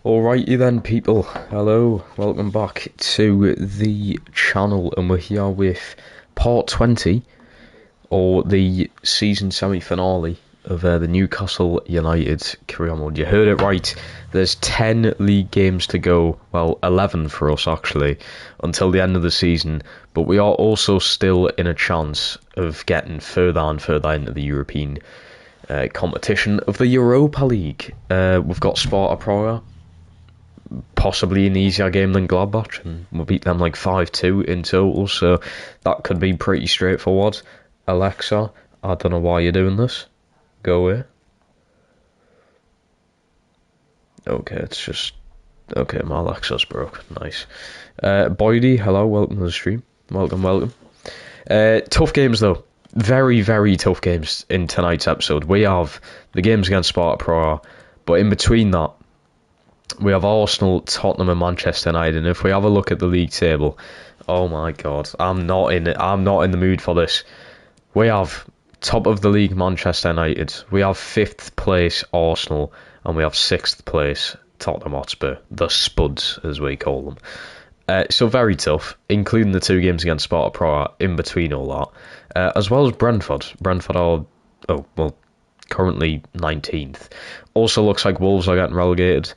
Alrighty then, people. Hello, welcome back to the channel, and we're here with part 20, or the season semi-finale of the Newcastle United career mode. You heard it right. There's 10 league games to go. Well, 11 for us actually, until the end of the season. But we are also still in a chance of getting further and further into the European competition of the Europa League. We've got Sparta Prague. Possibly an easier game than Gladbach, and we'll beat them like 5-2 in total, so that could be pretty straightforward. Alexa, I don't know why you're doing this. Go away. Okay, it's just... Okay, my Alexa's broke. Nice. Boydie, hello, welcome to the stream. Welcome. Tough games though. Very, very tough games in tonight's episode. We have the games against Sparta Prague, but in between that, we have Arsenal, Tottenham and Manchester United, and if we have a look at the league table, oh my god, I'm not in the mood for this. We have top of the league Manchester United, we have 5th place Arsenal, and we have 6th place Tottenham Hotspur, the Spuds as we call them. So very tough, including the 2 games against Sparta Prague in between all that, as well as Brentford. Brentford are, currently 19th. Also looks like Wolves are getting relegated.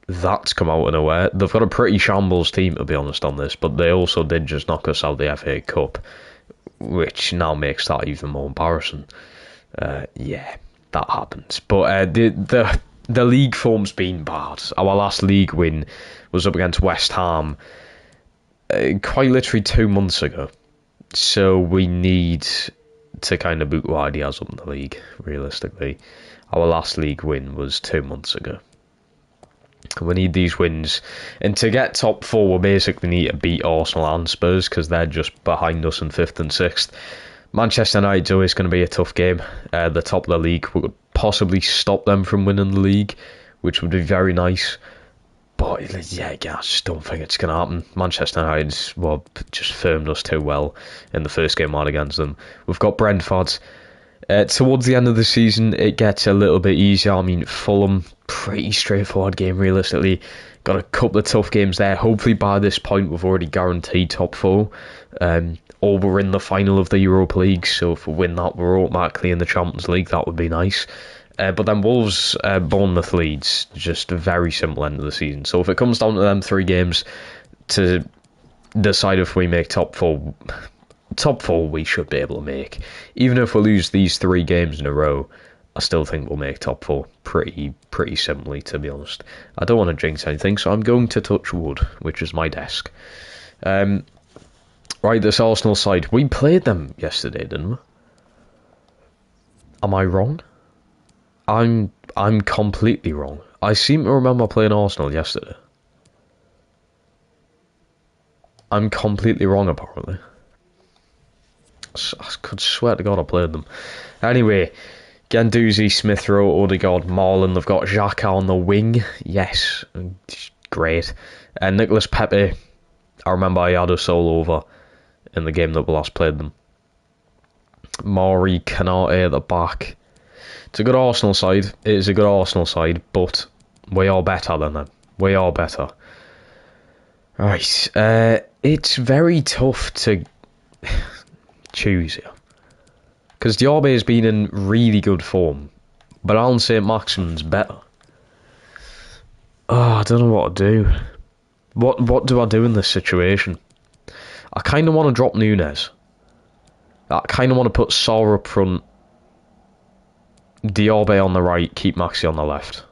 That's come out of nowhere. They've got a pretty shambles team, to be honest, on this, but they also did just knock us out the FA Cup, which now makes that even more embarrassing. Yeah, that happens. But the league form's been bad. Our last league win was up against West Ham quite literally 2 months ago. So we need to kind of boot our ideas up in the league, realistically. Our last league win was 2 months ago. We need these wins, and to get top 4 we basically need to beat Arsenal and Spurs, because they're just behind us in 5th and 6th. Manchester United's always going to be a tough game. The top of the league, we could possibly stop them from winning the league, which would be very nice, but yeah, I just don't think it's going to happen. Manchester United's just firmed us too well in the first game we had against them. We've got Brentford. Towards the end of the season, it gets a little bit easier. I mean, Fulham, pretty straightforward game, realistically. Got a couple of tough games there. Hopefully, by this point, we've already guaranteed top 4. Or we're in the final of the Europa League, so if we win that, we're automatically in the Champions League. That would be nice. But then Wolves, Bournemouth, Leeds, just a very simple end of the season. So if it comes down to them 3 games to decide if we make top 4... Top 4 we should be able to make. Even if we lose these 3 games in a row, I still think we'll make top 4 pretty simply, to be honest. I don't want to jinx anything, so I'm going to touch wood, which is my desk. Right, this Arsenal side. We played them yesterday, didn't we? Am I wrong? I'm completely wrong. I seem to remember playing Arsenal yesterday. I'm completely wrong, apparently. I could swear to God I played them. Anyway, Guendouzi, Smith Rowe, Odegaard, Marlon. They've got Xhaka on the wing. Yes, great. And Nicolas Pepe. I remember he had us all over in the game that we last played them. Mari, Kanate at the back. It's a good Arsenal side. It is a good Arsenal side, but we are better than them. We are better. Right. It's very tough to choose here, because Diaby has been in really good form, but Alan St. Maximin's better. I don't know what to do. What do I do in this situation? I kind of want to drop Nunes. I kind of want to put Saw up front, Diaby on the right, keep Maxi on the left.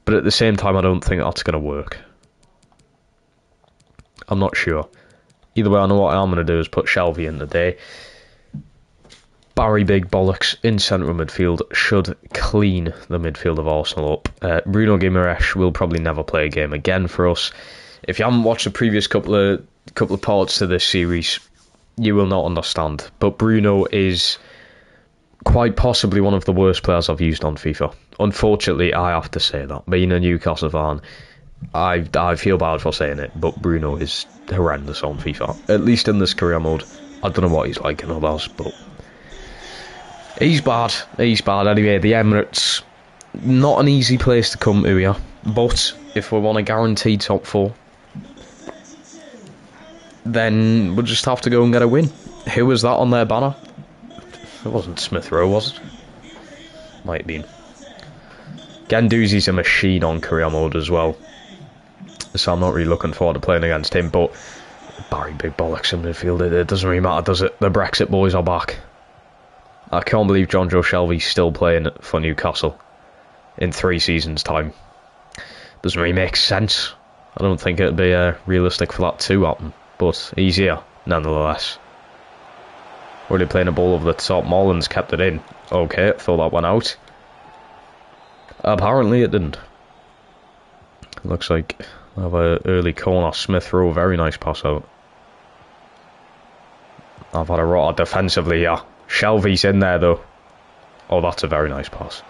But at the same time, I don't think that's going to work. I'm not sure. Either way, I know what I'm going to do is put Shelby in today. Barry Big Bollocks in central midfield should clean the midfield of Arsenal up. Bruno Guimaraes will probably never play a game again for us. If you haven't watched the previous couple of parts to this series, you will not understand. But Bruno is quite possibly one of the worst players I've used on FIFA. Unfortunately, I have to say that. Being a Newcastle fan, I feel bad for saying it, but Bruno is horrendous on FIFA. At least in this career mode. I don't know what he's like in others, but he's bad. He's bad. Anyway, the Emirates, Not an easy place to come to here, but if we want to guarantee top 4, then we'll just have to go and get a win. Who was that on their banner? It wasn't Smith Rowe, was it? Might have been. Guendouzi's a machine on career mode as well, so I'm not really looking forward to playing against him, but Barry Big Bollocks in midfield, it doesn't really matter, does it? The Brexit boys are back. I can't believe John Joe Shelby's still playing for Newcastle in 3 seasons' time. Doesn't really make sense. I don't think it'd be realistic for that to happen, but he's here, nonetheless. Really playing a ball over the top. Mullins kept it in. Okay, thought that went out. Apparently it didn't. Looks like we have an early corner. Smith Rowe, very nice pass out. I've had a rotter defensively, yeah. Shelby's in there though. Oh, that's a very nice pass.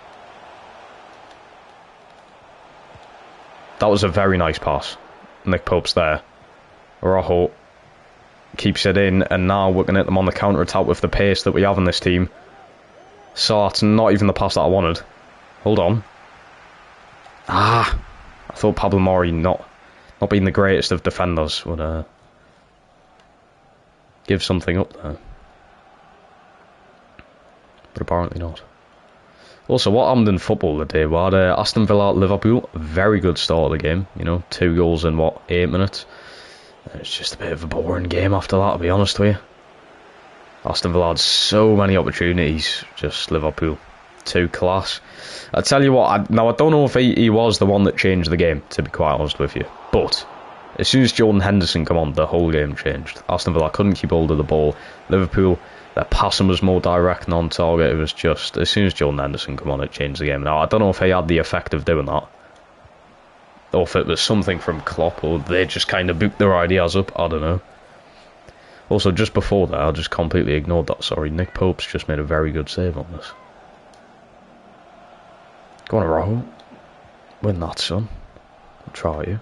That was a very nice pass. Nick Pope's there. Rojo keeps it in, and now we're going to hit them on the counter-attack with the pace that we have in this team. So that's not even the pass that I wanted. Hold on. I thought Pablo Mori, not being the greatest of defenders, would give something up there. But apparently not. Also, what happened in football today? We had Aston Villa at Liverpool. Very good start of the game. 2 goals in, 8 minutes? It's just a bit of a boring game after that, to be honest with you. Aston Villa had so many opportunities. Just Liverpool. Too class. I tell you what, I don't know if he was the one that changed the game, to be quite honest with you. But as soon as Jordan Henderson came on, the whole game changed. Aston Villa couldn't keep hold of the ball. Liverpool, their passing was more direct and on target. It was just, as soon as Jordan Henderson came on, it changed the game. Now, I don't know if he had the effect of doing that, or if it was something from Klopp, or they just kind of booked their ideas up. I don't know. Also, just before that, I just completely ignored that. Sorry, Nick Pope's just made a very good save on this. Go on, Rojo. Win that, son. I'll try you.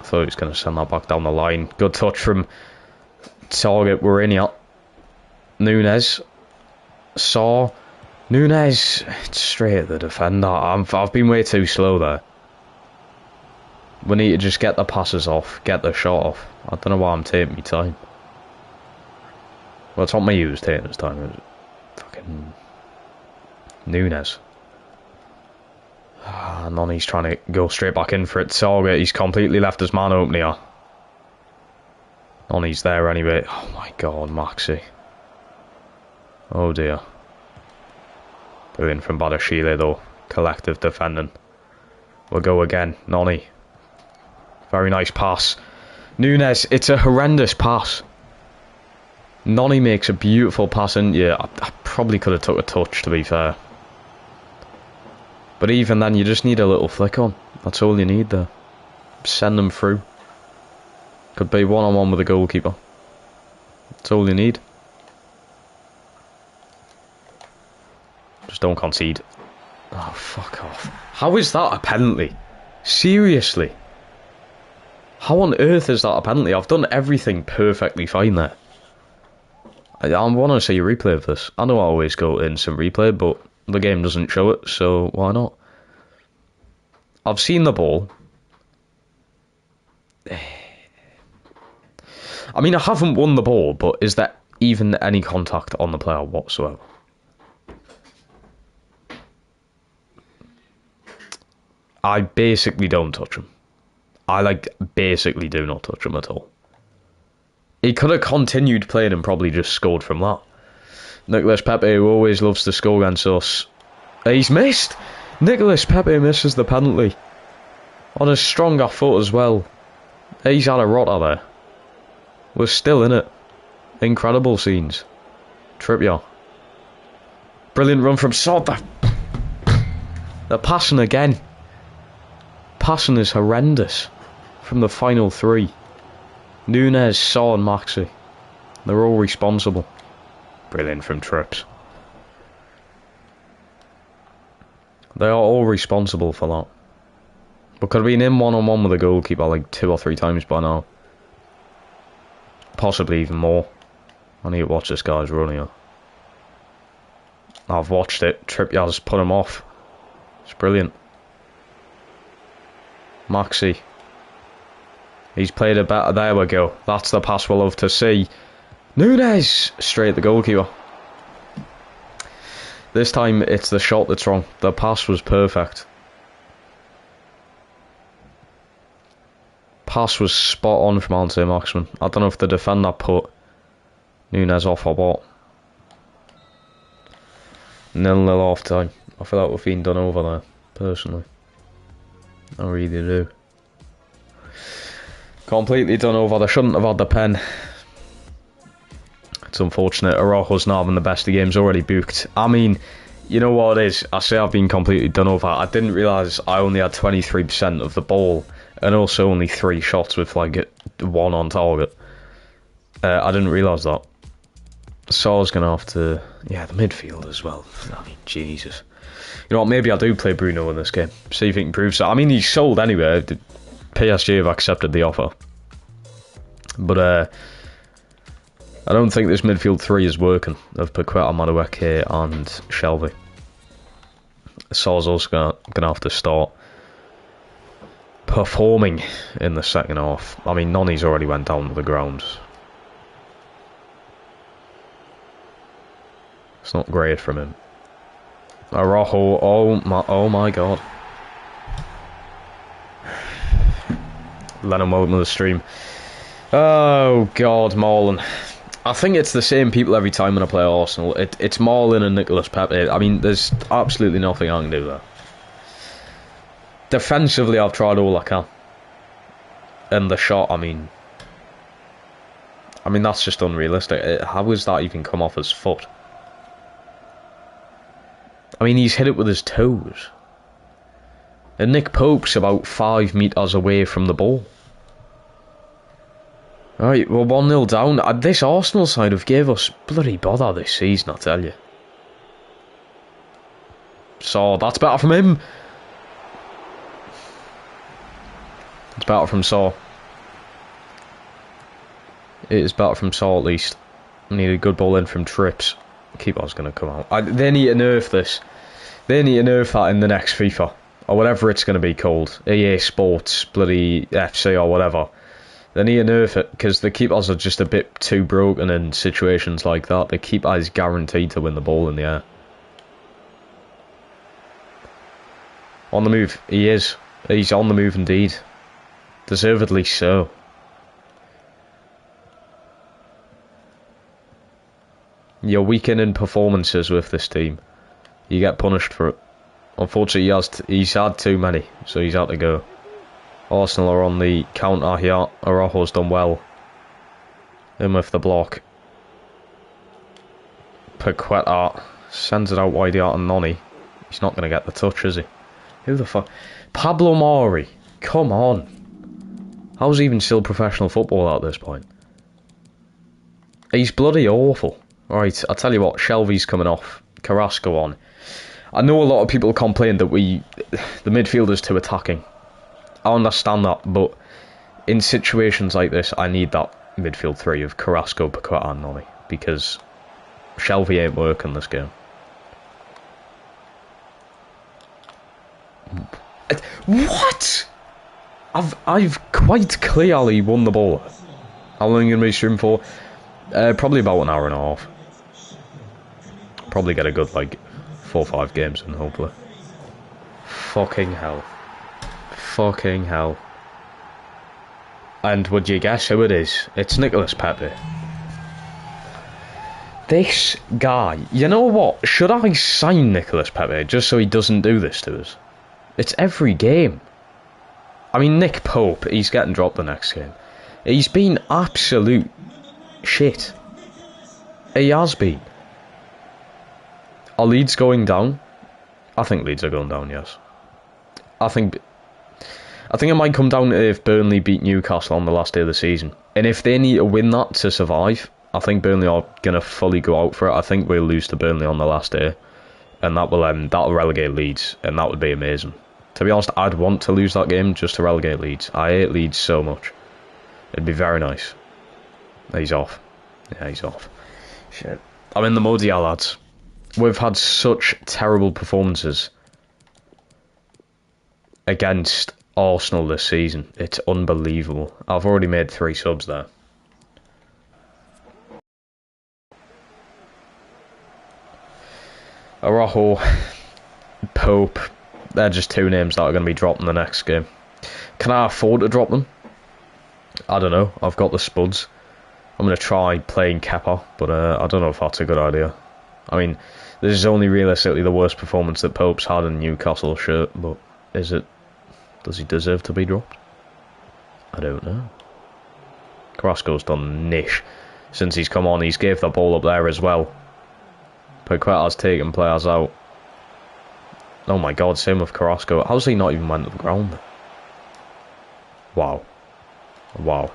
I thought he was going to send that back down the line. Good touch from target. We're in here. Nunes. Saw. Nunes. It's straight at the defender. I've been way too slow there. We need to just get the passes off. Get the shot off. I don't know why I'm taking my time. Well, it's not me who's taking his time. It was fucking Nunes. Noni's trying to go straight back in for it. Target, he's completely left his man open here. Noni's there anyway. Oh my god, Maxi. Oh dear. Brilliant from Badashile though. Collective defending. We'll go again. Noni. Very nice pass. Nunes, it's a horrendous pass. Noni makes a beautiful pass in. Yeah, I probably could have took a touch, to be fair. But even then, you just need a little flick on. That's all you need there. Send them through. Could be one-on-one with the goalkeeper. That's all you need. Just don't concede. Oh, fuck off. How is that a penalty? Seriously? How on earth is that a penalty? I've done everything perfectly fine there. I want to see a replay of this. I know I always go to instant replay, but the game doesn't show it, so why not? I've seen the ball. I mean, I haven't won the ball, but is there even any contact on the player whatsoever? I basically don't touch him. I basically do not touch him at all. He could have continued playing and probably just scored from that. Nicolas Pepe, who always loves to score against us. He's missed! Nicolas Pepe misses the penalty. On a stronger foot as well. He's had a rotter there. We're still in it. Incredible scenes. Trippier. Brilliant run from Sod. They're passing again. Passing is horrendous. From the final 3. Nunes, Saw and Maxi. They're all responsible. Brilliant from Trips. They are all responsible for that. But could have been in one-on-one with the goalkeeper 2 or 3 times by now. Possibly even more. I need to watch this guy's running on. I've watched it. Trippier's put him off. It's brilliant. Maxi. He's played it better. There we go. That's the pass we'll love to see. Nunes! Straight at the goalkeeper. This time it's the shot that's wrong. The pass was perfect. Pass was spot on from Anthony Maxman. I don't know if the defender put Nunes off or what. 0-0 half time. I feel like we've been done over there, personally. I really do. Completely done over. They shouldn't have had the pen. It's unfortunate. Araujo's not having the best of games, already booked. I mean, you know what it is? I say I've been completely done over. I didn't realise I only had 23% of the ball and also only 3 shots with like 1 on target. I didn't realise that. Saul's going to have to... Yeah, the midfield as well. I mean, Jesus. You know what? Maybe I do play Bruno in this game. See if he can prove so. I mean, he's sold anyway. The PSG have accepted the offer. But, I don't think this midfield 3 is working, of Paqueta, Madueke and Shelby. Saul's also going to have to start performing in the second half. I mean, Noni's already went down to the ground. It's not great from him. Araujo, oh my god. Let him open the stream. Oh god, Marlon. I think it's the same people every time when I play Arsenal. It's Marlon and Nicolas Pepe. I mean, there's absolutely nothing I can do there. Defensively, I've tried all I can. And the shot, I mean, that's just unrealistic. How has that even come off his foot? I mean, he's hit it with his toes. And Nick Pope's about 5 metres away from the ball. Alright, we're 1-0 down. This Arsenal side have gave us bloody bother this season, I tell you. So, that's better from him. It's better from Saw. It is better from Saw at least. We need a good ball in from Trips. Keeper's going to come out. They need to nerf this. They need to nerf that in the next FIFA. Or whatever it's going to be called. EA Sports, bloody FC or whatever. They need to nerf it, because the keepers are just a bit too broken in situations like that. The keeper is guaranteed to win the ball in the air. On the move. He is. He's on the move indeed. Deservedly so. You're weakening performances with this team. You get punished for it. Unfortunately, he's had too many, so he's had to go. Arsenal are on the counter here. Araujo's done well. In with the block. Paqueta sends it out wide out on Noni. He's not going to get the touch, is he? Who the fuck? Pablo Mari. Come on. How's he even still professional football at this point? He's bloody awful. Right, I'll tell you what. Shelby's coming off. Carrasco on. I know a lot of people complain that the midfielder's too attacking. I understand that, but in situations like this, I need that midfield 3 of Carrasco, Paqueta and Noni, because Shelby ain't working this game. What? I've quite clearly won the ball. How long are you going to be streaming for? Probably about an hour and a half. Probably get a good, like, 4 or 5 games in, hopefully. Fucking hell. Fucking hell. And would you guess who it is? It's Nicolas Pepe. This guy, you know what? Should I sign Nicolas Pepe just so he doesn't do this to us? It's every game. I mean, Nick Pope, he's getting dropped the next game. He's been absolute shit. He has been. Are Leeds going down? I think Leeds are going down, yes. I think it might come down to if Burnley beat Newcastle on the last day of the season. And if they need to win that to survive, I think Burnley are going to fully go out for it. I think we'll lose to Burnley on the last day. And that'll relegate Leeds. And that would be amazing. To be honest, I'd want to lose that game just to relegate Leeds. I hate Leeds so much. It'd be very nice. He's off. Yeah, he's off. Shit. I'm in the mud, yeah, lads. We've had such terrible performances against Arsenal this season. It's unbelievable. I've already made 3 subs there. Araujo, Pope, they're just 2 names that are going to be dropped in the next game. Can I afford to drop them? I don't know. I've got the spuds. I'm going to try playing Kepa, but I don't know if that's a good idea. I mean, this is only realistically the worst performance that Pope's had in Newcastle shirt, but is it? Does he deserve to be dropped? I don't know. Carrasco's done niche since he's come on. He's gave the ball up there as well. Paqueta's taken players out. Oh my god, same with Carrasco. How's he not even went to the ground? Wow. Wow.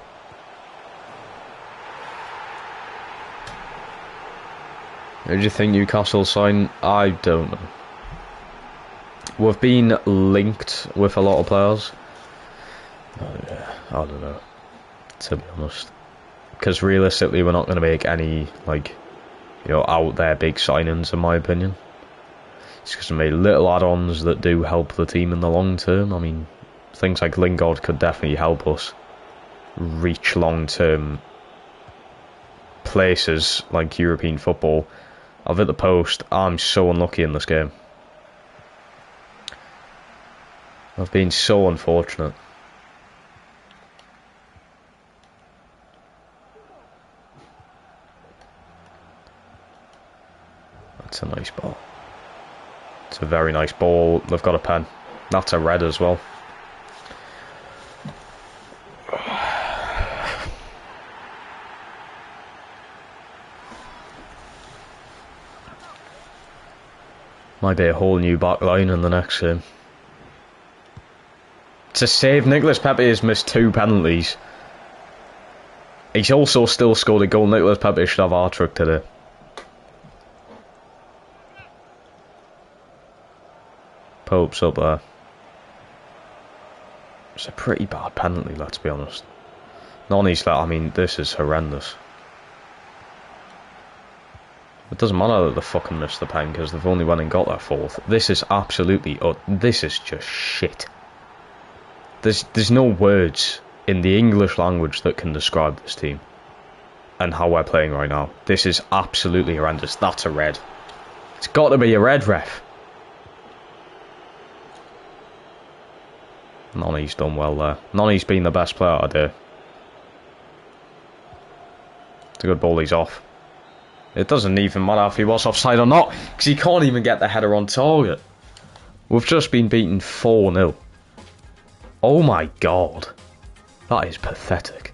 Who do you think Newcastle sign? I don't know. We've been linked with a lot of players. I don't know, to be honest. Because realistically, we're not going to make any, like, you know, out there big signings, in my opinion. It's just going to be little add-ons that do help the team in the long term. I mean, things like Lingard could definitely help us reach long-term places like European football. I've hit the post. I'm so unlucky in this game. I've been so unfortunate. That's a nice ball. It's a very nice ball. They've got a pen. That's a red as well. Might be a whole new back line in the next game. To save, Nicolas Pepe has missed 2 penalties. He's also still scored a goal. Nicolas Pepe should have our trick today. Pope's up there. It's a pretty bad penalty, let's be honest. Nonny's that, I mean, this is horrendous. It doesn't matter that they fucking missed the pen because they've only went and got their 4th. This is absolutely... this is just shit. There's no words in the English language that can describe this team and how we're playing right now. This is absolutely horrendous. That's a red. It's got to be a red, ref. Nonny's done well there. Nonny's been the best player today. It's a good ball, he's off. It doesn't even matter if he was offside or not, because he can't even get the header on target. We've just been beaten 4-0. Oh my god. That is pathetic.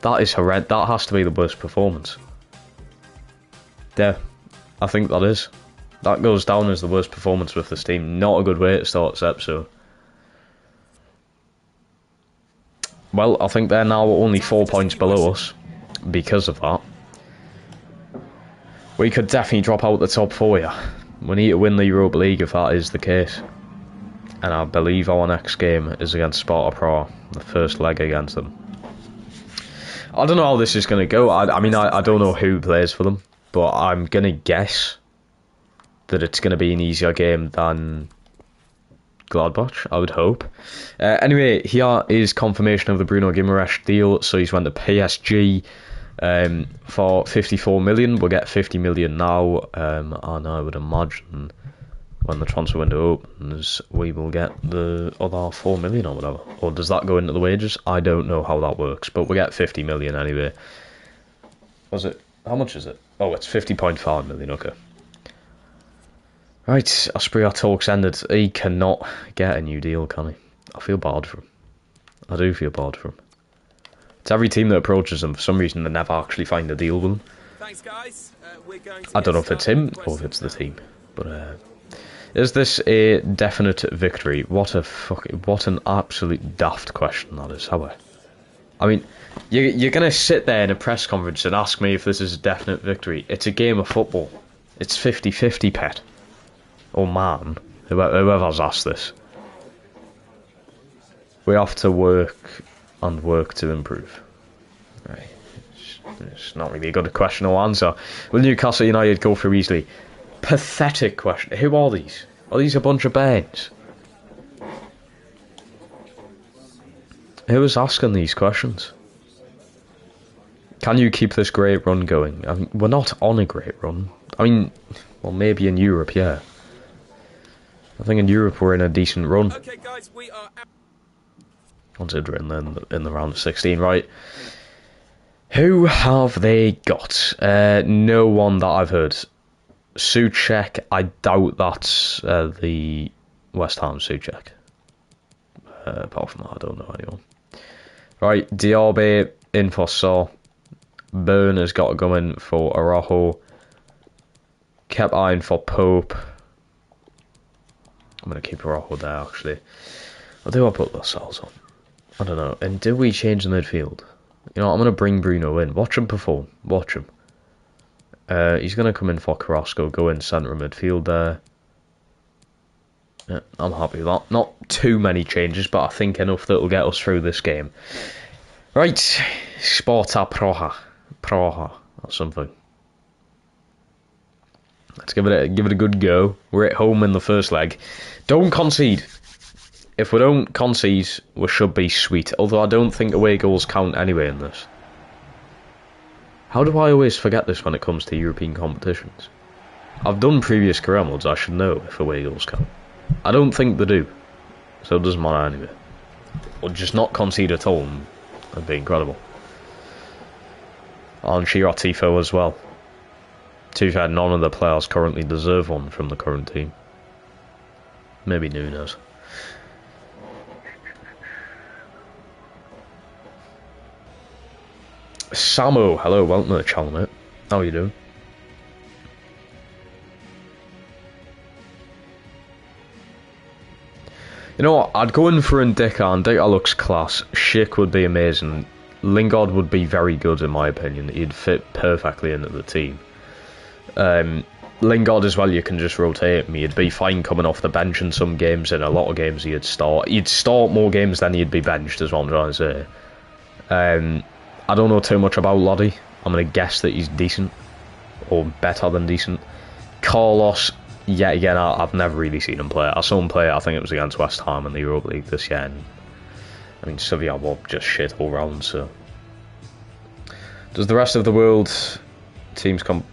That is horrendous. That has to be the worst performance. Yeah, I think that is. That goes down as the worst performance with this team. Not a good way to start this episode. Well, I think they're now only 4 points below us because of that. We could definitely drop out the top 4, yeah. We need to win the Europa League if that is the case. And I believe our next game is against Sparta Prague, the first leg against them. I don't know how this is going to go. I mean, I don't know who plays for them, but I'm going to guess that it's going to be an easier game than Gladbach, I would hope. Anyway, here is confirmation of the Bruno Guimaraes deal. So he's went to PSG for 54 million. We'll get 50 million now, and I would imagine when the transfer window opens, we will get the other 4 million or whatever. Or does that go into the wages? I don't know how that works, but we'll get 50 million anyway. Was it? How much is it? Oh, it's 50.5 million, okay. Right, Asprilla talks ended. He cannot get a new deal, can he? I feel bad for him. I do feel bad for him. It's every team that approaches him, for some reason they never actually find a deal with him. Thanks, guys. I don't know if it's him or if it's the team, but is this a definite victory? What an absolute daft question that is. How? I mean, you're gonna sit there in a press conference and ask me if this is a definite victory. It's a game of football. It's 50-50, pet. Oh man, whoever's asked this. We have to work and work to improve. Right. It's not really a good question or answer. Will Newcastle United go through easily? Pathetic question. Who are these? Are these a bunch of bands? Who is asking these questions? Can you keep this great run going? I mean, we're not on a great run. I mean, well, maybe in Europe, yeah. I think in Europe we're in a decent run. Okay, guys, we are out. Considering then in the round of 16, right? Who have they got? No one that I've heard. Souček, I doubt that's the West Ham Souček. Apart from that, I don't know anyone. Right, Diaby in for Saw. Byrne has got to go in for Araujo. Kept eyeing for Pope. I'm going to keep Araujo there, actually. Or do I put Lascelles on? I don't know. And do we change the midfield? You know, I'm going to bring Bruno in. Watch him perform. Watch him. He's going to come in for Carrasco. Go in centre of midfield there. Yeah, I'm happy with that. Not too many changes, but I think enough that will get us through this game. Right. Sparta Praha. Praha or something. Let's give it a good go. We're at home in the first leg. Don't concede. If we don't concede, we should be sweet. Although I don't think away goals count anyway in this. How do I always forget this when it comes to European competitions? I've done previous career modes, I should know if away goals count. I don't think they do. So it doesn't matter anyway. Or just not concede at all. That'd be incredible. On Chirot Tifo as well. To be fair, none of the players currently deserve one from the current team. Maybe Nunes. Samo, hello, welcome to the channel, mate. How are you doing? You know what, I'd go in for Ndicka. Ndicka looks class. Schick would be amazing. Lingard would be very good in my opinion. He'd fit perfectly into the team. Lingard as well, you can just rotate him. He'd be fine coming off the bench in some games. In a lot of games he'd start. He'd start more games than he'd be benched, is what I'm trying to say. I don't know too much about Lodi. I'm going to guess that he's decent. Or better than decent. Carlos, yet again, I've never really seen him play. I saw him play, I think it was against West Ham in the Europa League this year. And, I mean, Sevilla were just shit all round, so... Does the rest of the world teams come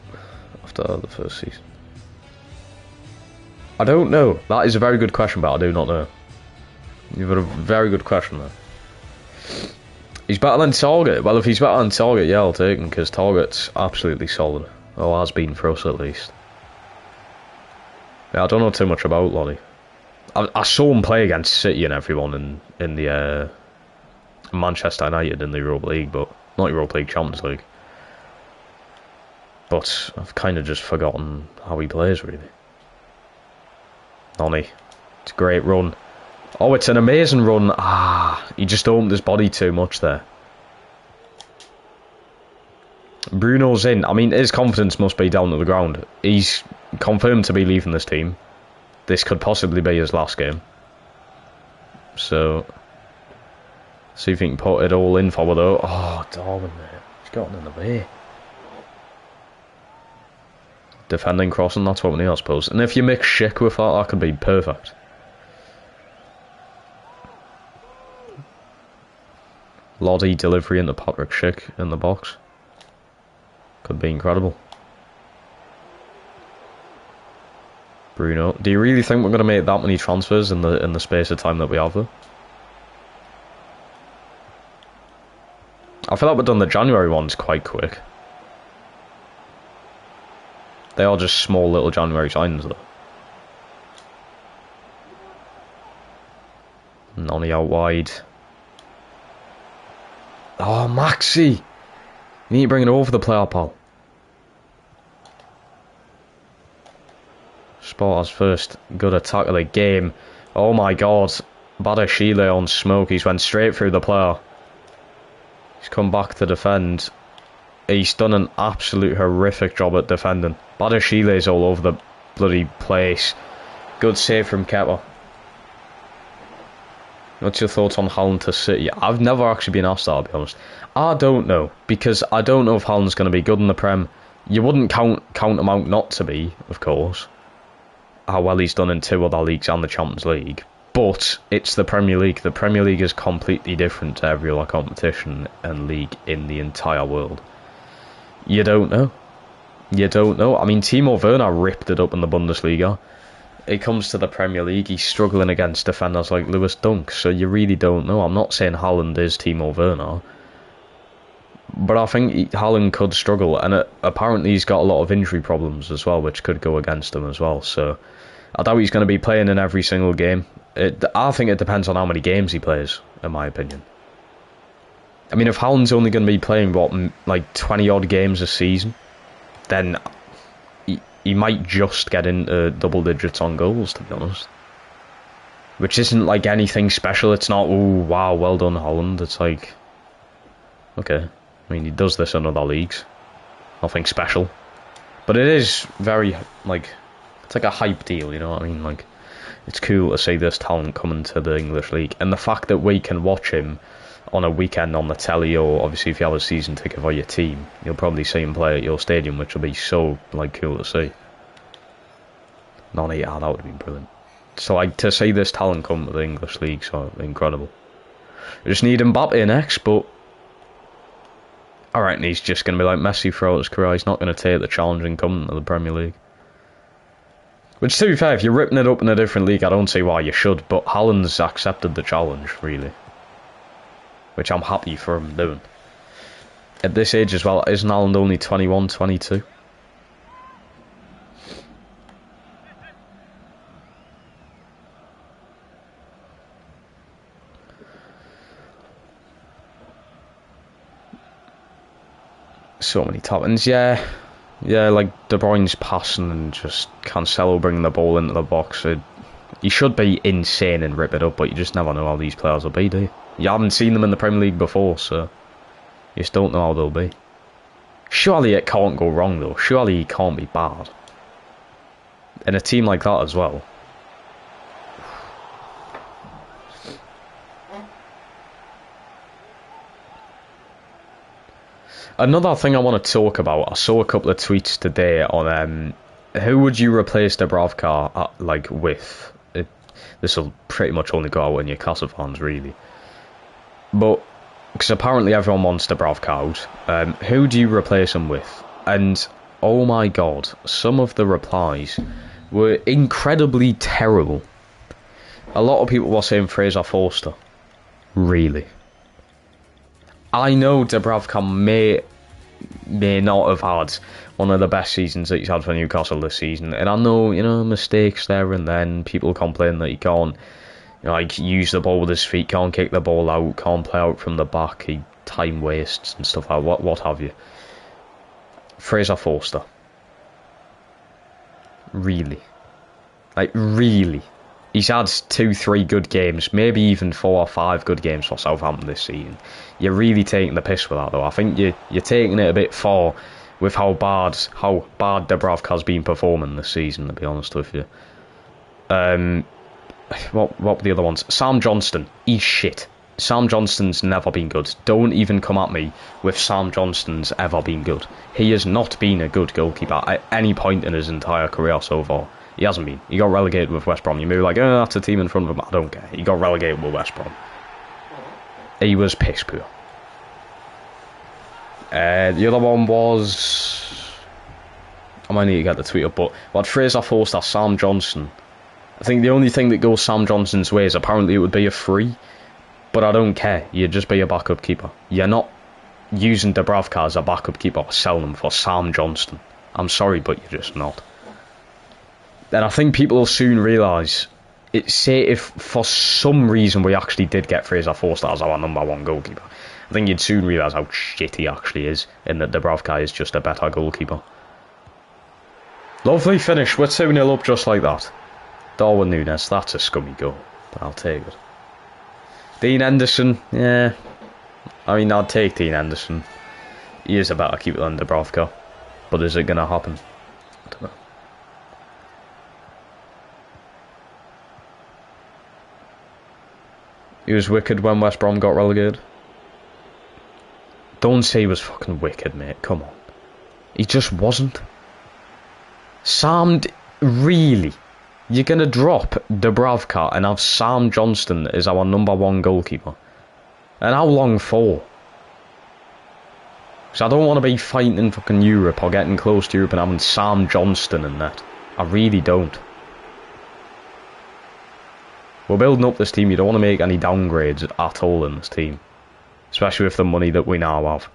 after the first season? I don't know. That is a very good question, but I do not know. You've got a very good question there. He's better than Target. Well, if he's better than Target, yeah, I'll take him, because Target's absolutely solid. Or has been for us, at least. Yeah, I don't know too much about Lodi. I saw him play against City and everyone in the Manchester United in the Europa League, but not Europa League, Champions League. But I've kind of just forgotten how he plays, really. Noni, it's a great run. Oh, it's an amazing run. He just opened his body too much there. Bruno's in. I mean, his confidence must be down to the ground. He's confirmed to be leaving this team. This could possibly be his last game. So, see if he can put it all in for though. Oh, Darwin, mate. He's gotten in the way. Defending, crossing, that's what we need, I suppose. And if you mix Schick with that, that could be perfect. Lodi delivery into Patrick Schick in the box. Could be incredible. Bruno. Do you really think we're going to make that many transfers in the space of time that we have though? I feel like we've done the January ones quite quick. They are just small little January signings though. Noni out wide. Oh, Maxi! You need to bring it over the player, pal. Sparta's first good attack of the game. Oh my god. Badashile on smoke. He's went straight through the player. He's come back to defend. He's done an absolute horrific job at defending. Badashile's all over the bloody place. Good save from Kepa. What's your thoughts on Haaland to City? I've never actually been asked that, I'll be honest. I don't know, because I don't know if Haaland's going to be good in the Prem. You wouldn't count him out not to be, of course. How well he's done in 2 other leagues and the Champions League. But it's the Premier League. The Premier League is completely different to every other competition and league in the entire world. You don't know. You don't know. I mean, Timo Werner ripped it up in the Bundesliga. It comes to the Premier League, he's struggling against defenders like Lewis Dunk, so you really don't know. I'm not saying Haaland is Timo Werner, but I think Haaland could struggle, and apparently he's got a lot of injury problems as well, which could go against him as well. So I doubt he's going to be playing in every single game. I think it depends on how many games he plays, in my opinion. I mean, if Haaland's only going to be playing, like 20-odd games a season, then he might just get into double digits on goals, to be honest. Which isn't like anything special. It's not, oh, wow, well done, Haaland. It's like, okay. I mean, he does this in other leagues. Nothing special. But it is very, like, it's like a hype deal, you know what I mean? Like, it's cool to see this talent coming to the English league. And the fact that we can watch him on a weekend on the telly, or obviously if you have a season ticket for your team, you'll probably see him play at your stadium, which will be so, like, cool to see. That would have been brilliant. So, like, to see this talent come to the English league, so incredible. We just need Mbappe next, but I reckon he's just going to be like Messi throughout his career. He's not going to take the challenge and come to the Premier League. Which, to be fair, if you're ripping it up in a different league, I don't see why you should, but Haaland's accepted the challenge, really. Which I'm happy for him doing. At this age as well, isn't Haaland only 21, 22? So many top ends, yeah, like De Bruyne's passing and just Cancelo bringing the ball into the box. He should be insane and rip it up, but you just never know how these players will be, do you? You haven't seen them in the Premier League before, so you just don't know how they'll be. Surely it can't go wrong, though. Surely he can't be bad. In a team like that as well. Another thing I want to talk about, I saw a couple of tweets today on who would you replace Dubravka like with? This will pretty much only go out in Newcastle fans, really. But because apparently everyone wants Dubravka out, who do you replace him with? And oh my god, some of the replies were incredibly terrible. A lot of people were saying Fraser Forster. Really? I know Dubravka may not have had one of the best seasons that he's had for Newcastle this season, and I know, you know, mistakes there and then, people complain that he can't, you know, like, use the ball with his feet, can't kick the ball out, can't play out from the back, he time wastes and stuff like that, what have you. Fraser Forster. Really? Like, really? He's had 2-3 good games, maybe even 4 or 5 good games for Southampton this season. You're really taking the piss with that, though. I think you're taking it a bit far with how bad Dubravka's been performing this season, to be honest with you. What were the other ones? Sam Johnston, he's shit. Sam Johnston's never been good. Don't even come at me with Sam Johnston's ever been good. He has not been a good goalkeeper at any point in his entire career so far. He hasn't been. He got relegated with West Brom. You may be like, oh, that's a team in front of him. I don't care. He got relegated with West Brom. He was piss poor. The other one was... I might need to get the tweet up, but what Fraser Forster, Sam Johnson. I think the only thing that goes Sam Johnson's way is apparently it would be a free, but I don't care. You'd just be a backup keeper. You're not using Dubravka as a backup keeper or selling him for Sam Johnston. I'm sorry, but you're just not. Then I think people will soon realise, say if for some reason we actually did get Fraser Forster as our number 1 goalkeeper, I think you'd soon realise how shit he actually is, and that Dubravka is just a better goalkeeper. Lovely finish, we're 2-0 up just like that. Darwin Núñez, that's a scummy goal, but I'll take it. Dean Henderson, yeah, I mean, I'd take Dean Henderson. He is a better keeper than Dubravka, but is it going to happen? I don't know. He was wicked when West Brom got relegated. Don't say he was fucking wicked, mate. Come on. He just wasn't. Sam, really? You're going to drop Dubravka and have Sam Johnston as our #1 goalkeeper? And how long for? Because I don't want to be fighting in fucking Europe or getting close to Europe and having Sam Johnston in that. I really don't. We're building up this team. You don't want to make any downgrades at all in this team. Especially with the money that we now have.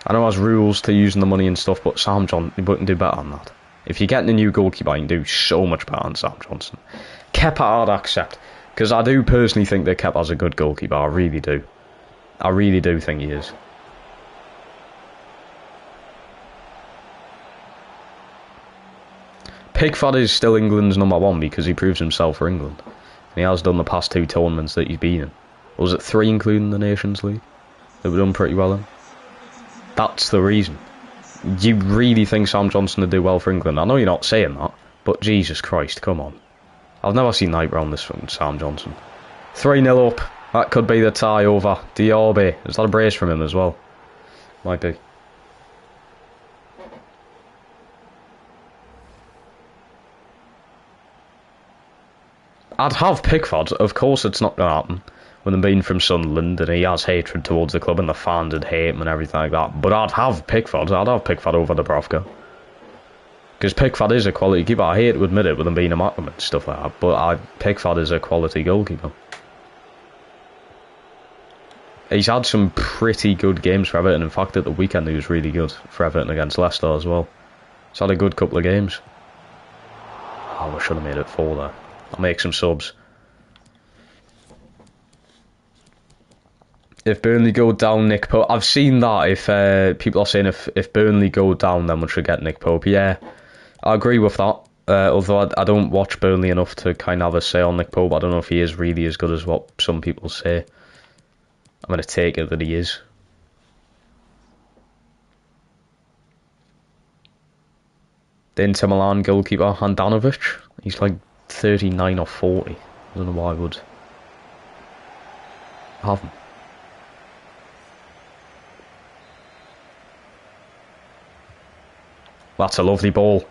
I know there's rules to using the money and stuff, but Sam Johnson can do better than that. If you're getting a new goalkeeper, you can do so much better than Sam Johnson. Kepa I'd accept, because I do personally think that Kepa's a good goalkeeper. I really do. I really do think he is. Pickford is still England's #1 because he proves himself for England. And he has done the past 2 tournaments that he's been in. Or was it 3 including the Nations League? That we've done pretty well in. That's the reason. You really think Sam Johnson would do well for England? I know you're not saying that, but Jesus Christ, come on. I've never seen hype around this from Sam Johnson. 3-0 up. That could be the tie over Diaby. Is that a brace from him as well? Might be. I'd have Pickford. Of course it's not going to happen. With him being from Sunderland and he has hatred towards the club and the fans would hate him and everything like that. But I'd have Pickford. I'd have Pickford over Dubravka. Because Pickford is a quality keeper. I hate to admit it with him being a Macklin and stuff like that. But Pickford is a quality goalkeeper. He's had some pretty good games for Everton. In fact, at the weekend he was really good for Everton against Leicester as well. He's had a good couple of games. Oh, I should have made it 4 there. I'll make some subs. If Burnley go down, Nick Pope. I've seen that. If people are saying if Burnley go down, then we should get Nick Pope. Yeah, I agree with that. Although I don't watch Burnley enough to kind of have a say on Nick Pope. I don't know if he is really as good as what some people say. I'm going to take it that he is. The Inter Milan goalkeeper, Handanovic. He's like 39 or 40. I don't know why I would have him. That's a lovely ball.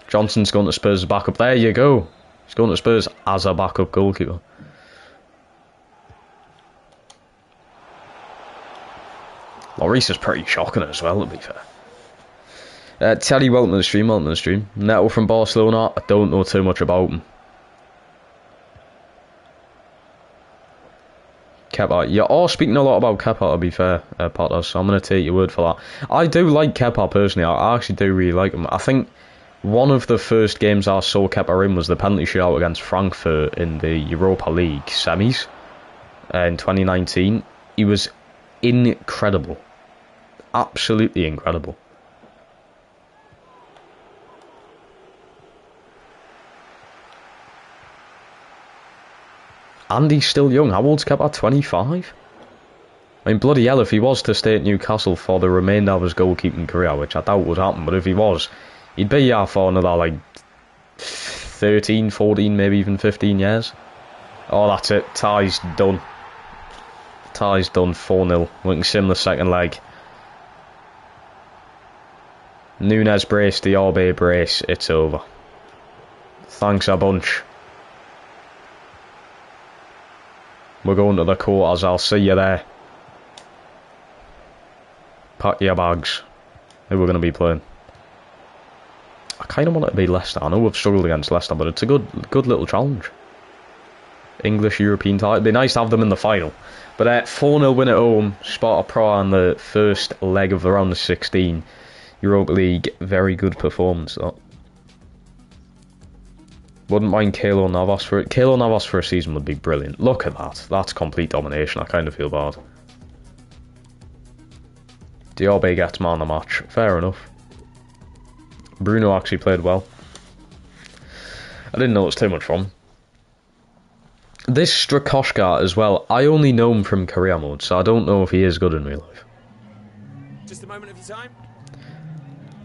Johnson's going to Spurs as backup. There you go. He's going to Spurs as a backup goalkeeper. Lloris is pretty shocking as well, to be fair. Teddy, welcome to the stream, Neto from Barcelona. I don't know too much about him. Kepa. You are speaking a lot about Kepa, to be fair, Potter, so I'm going to take your word for that. I do like Kepa personally. I actually do really like him. I think one of the first games I saw Kepa in was the penalty shootout against Frankfurt in the Europa League semis in 2019. He was incredible. Absolutely incredible. And he's still young. How old's Kepa? 25? I mean, bloody hell, if he was to stay at Newcastle for the remainder of his goalkeeping career, which I doubt would happen, but if he was, he'd be here for another, like, 13, 14, maybe even 15 years. Oh, that's it. Tie's done. Tie's done. 4-0. We can sim the second leg. Nunes brace, Diaby brace. It's over. Thanks a bunch. We're going to the quarters. I'll see you there. Pack your bags. Who we're going to be playing? I kind of want it to be Leicester. I know we've struggled against Leicester, but it's a good little challenge. English European title. It'd be nice to have them in the final. But 4-0 win at home. Sparta Prague on the first leg of the round of 16. Europa League. Very good performance, that. Wouldn't mind Keylor Navas for it. Keylor Navas for a season would be brilliant. Look at that. That's complete domination. I kind of feel bad. Diaby gets man of the match. Fair enough. Bruno actually played well. I didn't notice too much from him. This Strakoshka as well. I only know him from career mode, so I don't know if he is good in real life. Just a moment of your time.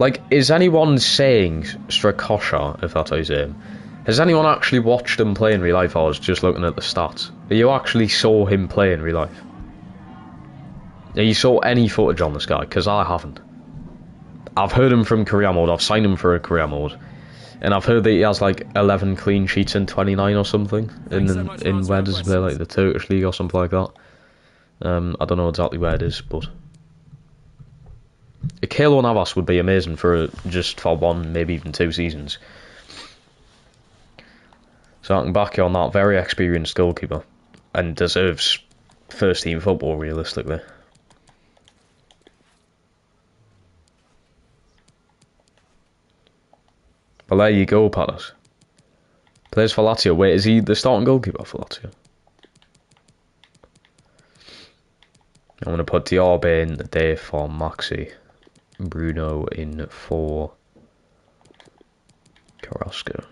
Like, is anyone saying Strakosha, if that's how you say him? Has anyone actually watched him play in real life, or was just looking at the stats? You actually saw him play in real life? You saw any footage on this guy? Because I haven't. I've heard him from career mode, I've signed him for a career mode, and I've heard that he has like 11 clean sheets in 29 or something. In where does he play, like the Turkish league or something like that? I don't know exactly where it is, but Keylor Navas would be amazing for just for 1, maybe even 2 seasons. So I can back you on that. Very experienced goalkeeper, and deserves first team football realistically. But there you go, Palace. Plays for Lazio. Wait, is he the starting goalkeeper for Lazio? I'm going to put Diarbe in there for Maxi. Bruno in for Carrasco.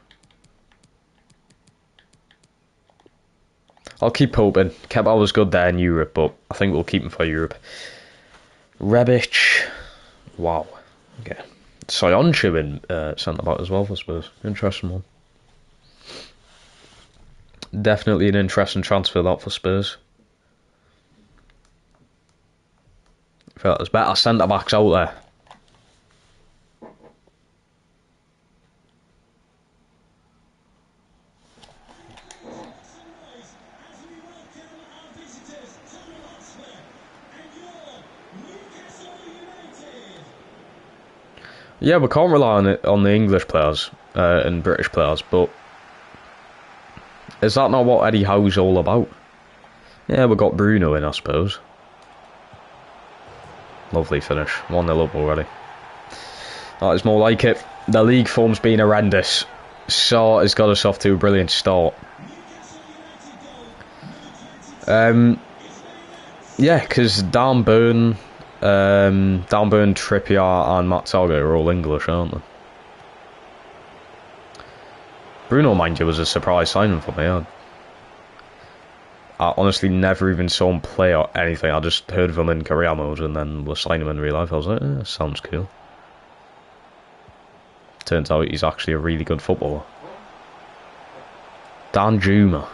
I'll keep hoping. Kepa was good there in Europe, but I think we'll keep him for Europe. Rebic. Wow. Okay. Soyuncu in centre-back as well for Spurs. Interesting one. Definitely an interesting transfer that for Spurs. I feel like there's better centre-backs out there. Yeah, we can't rely on the English players and British players, but is that not what Eddie Howe's all about? Yeah, we got Bruno in, I suppose. Lovely finish. 1-0 up already. That is more like it. The league form's been horrendous. So has got us off to a brilliant start. Yeah, because Dan Burn, Trippier and Matt Target are all English, aren't they? Bruno, mind you, was a surprise signing for me. I honestly never even saw him play or anything. I just heard of him in career mode and then was signing him in real life. I was like, sounds cool. Turns out he's actually a really good footballer. Dan Juma.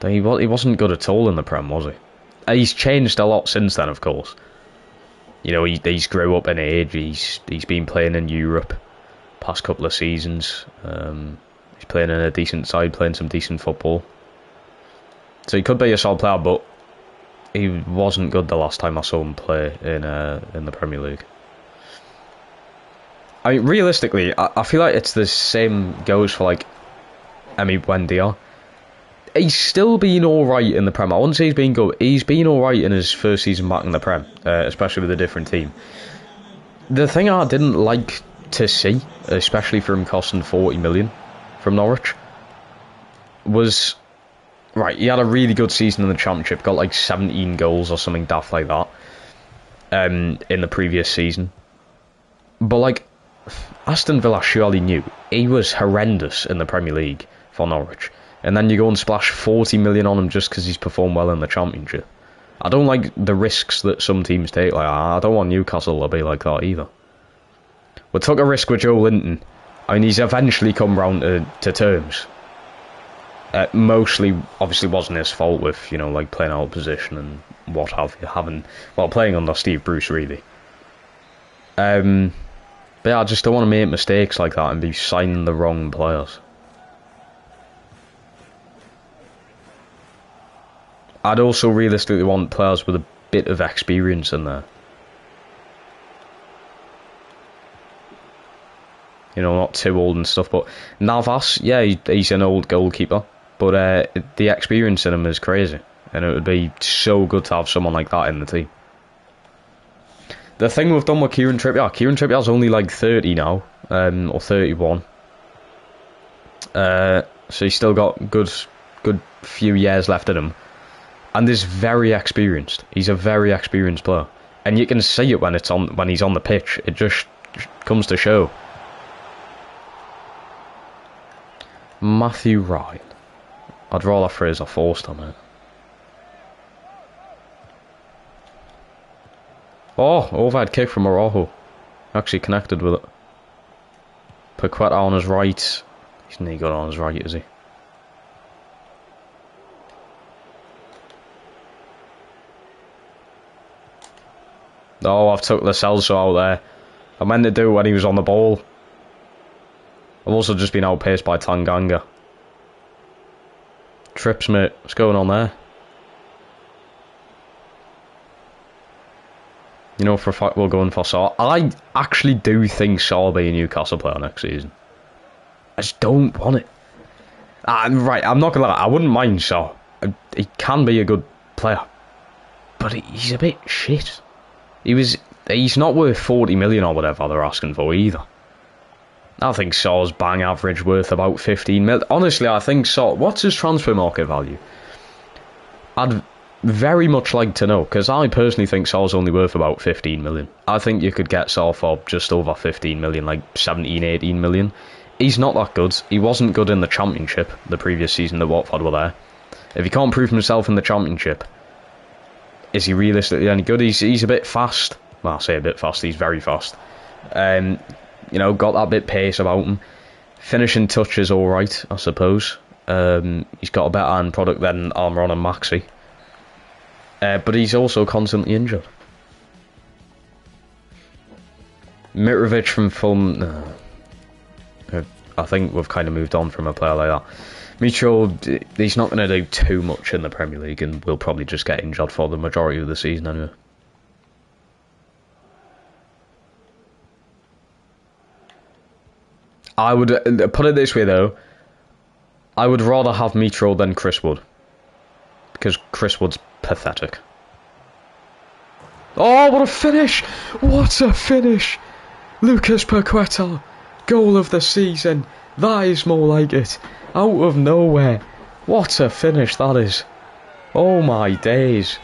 He wasn't good at all in the Prem, was he? He's changed a lot since then, of course. You know, he's grew up in age. He's been playing in Europe past couple of seasons. He's playing in a decent side, playing some decent football. So he could be a solid player, but he wasn't good the last time I saw him play in the Premier League. I mean, realistically, I feel like it's the same goes for like Emi Buendia. He's still been alright in the Prem. I wouldn't say he's been good. He's been alright in his first season back in the Prem, especially with a different team. The thing I didn't like to see, especially for him costing 40 million from Norwich, was, right, he had a really good season in the Championship, got like 17 goals or something daft like that in the previous season. But like, Aston Villa surely knew he was horrendous in the Premier League for Norwich. And then you go and splash 40 million on him just because he's performed well in the Championship. I don't like the risks that some teams take. Like, I don't want Newcastle to be like that either. We took a risk with Joe Linton. I mean, he's eventually come round to terms. Mostly, obviously, wasn't his fault with, you know, like playing out of position and what have you, playing under Steve Bruce, really. But yeah, I just don't want to make mistakes like that and be signing the wrong players. I'd also realistically want players with a bit of experience in there. You know, not too old and stuff, but Navas, yeah, he's an old goalkeeper, but the experience in him is crazy, and it would be so good to have someone like that in the team. The thing we've done with Kieran Trippier's only like 30 now, or 31. So he's still got good few years left in him. And is very experienced. He's a very experienced player, and you can see it when he's on the pitch. It just comes to show. Matthew Ryan. I'd rather Fraser Forster, mate. Oh, overhead kick from Araujo. Actually connected with it. Paqueta on his right. He's not good on his right, is he? Oh, I've took the Celso out there. I meant to do it when he was on the ball. I've also just been outpaced by Tanganga. Trips, mate. What's going on there? You know for a fact we're going for Saw. I actually do think Saw will be a Newcastle player next season. I just don't want it. Right, I'm not gonna lie, I wouldn't mind Saw. He can be a good player. But he's a bit shit. He's not worth 40 million or whatever they're asking for either. I think Saw's bang average worth about 15 million. Honestly, I think Saw... What's his transfer market value? I'd very much like to know, because I personally think Saw's only worth about 15 million. I think you could get Saw for just over 15 million, like 17, 18 million. He's not that good. He wasn't good in the Championship the previous season that Watford were there. If he can't prove himself in the Championship, is he realistically any good? He's a bit fast. Well, I say a bit fast, he's very fast. You know, got that bit pace about him. Finishing touch is alright, I suppose. He's got a better end product than Almiron and Maxi. But he's also constantly injured. Mitrovic from Fulham... No. I think we've kind of moved on from a player like that. Mitro, he's not going to do too much in the Premier League and will probably just get injured for the majority of the season anyway. I would put it this way though, I would rather have Mitro than Chris Wood, because Chris Wood's pathetic. Oh, what a finish! What a finish! Lucas Paqueta, goal of the season. That is more like it. Out of nowhere. What a finish that is. Oh my days.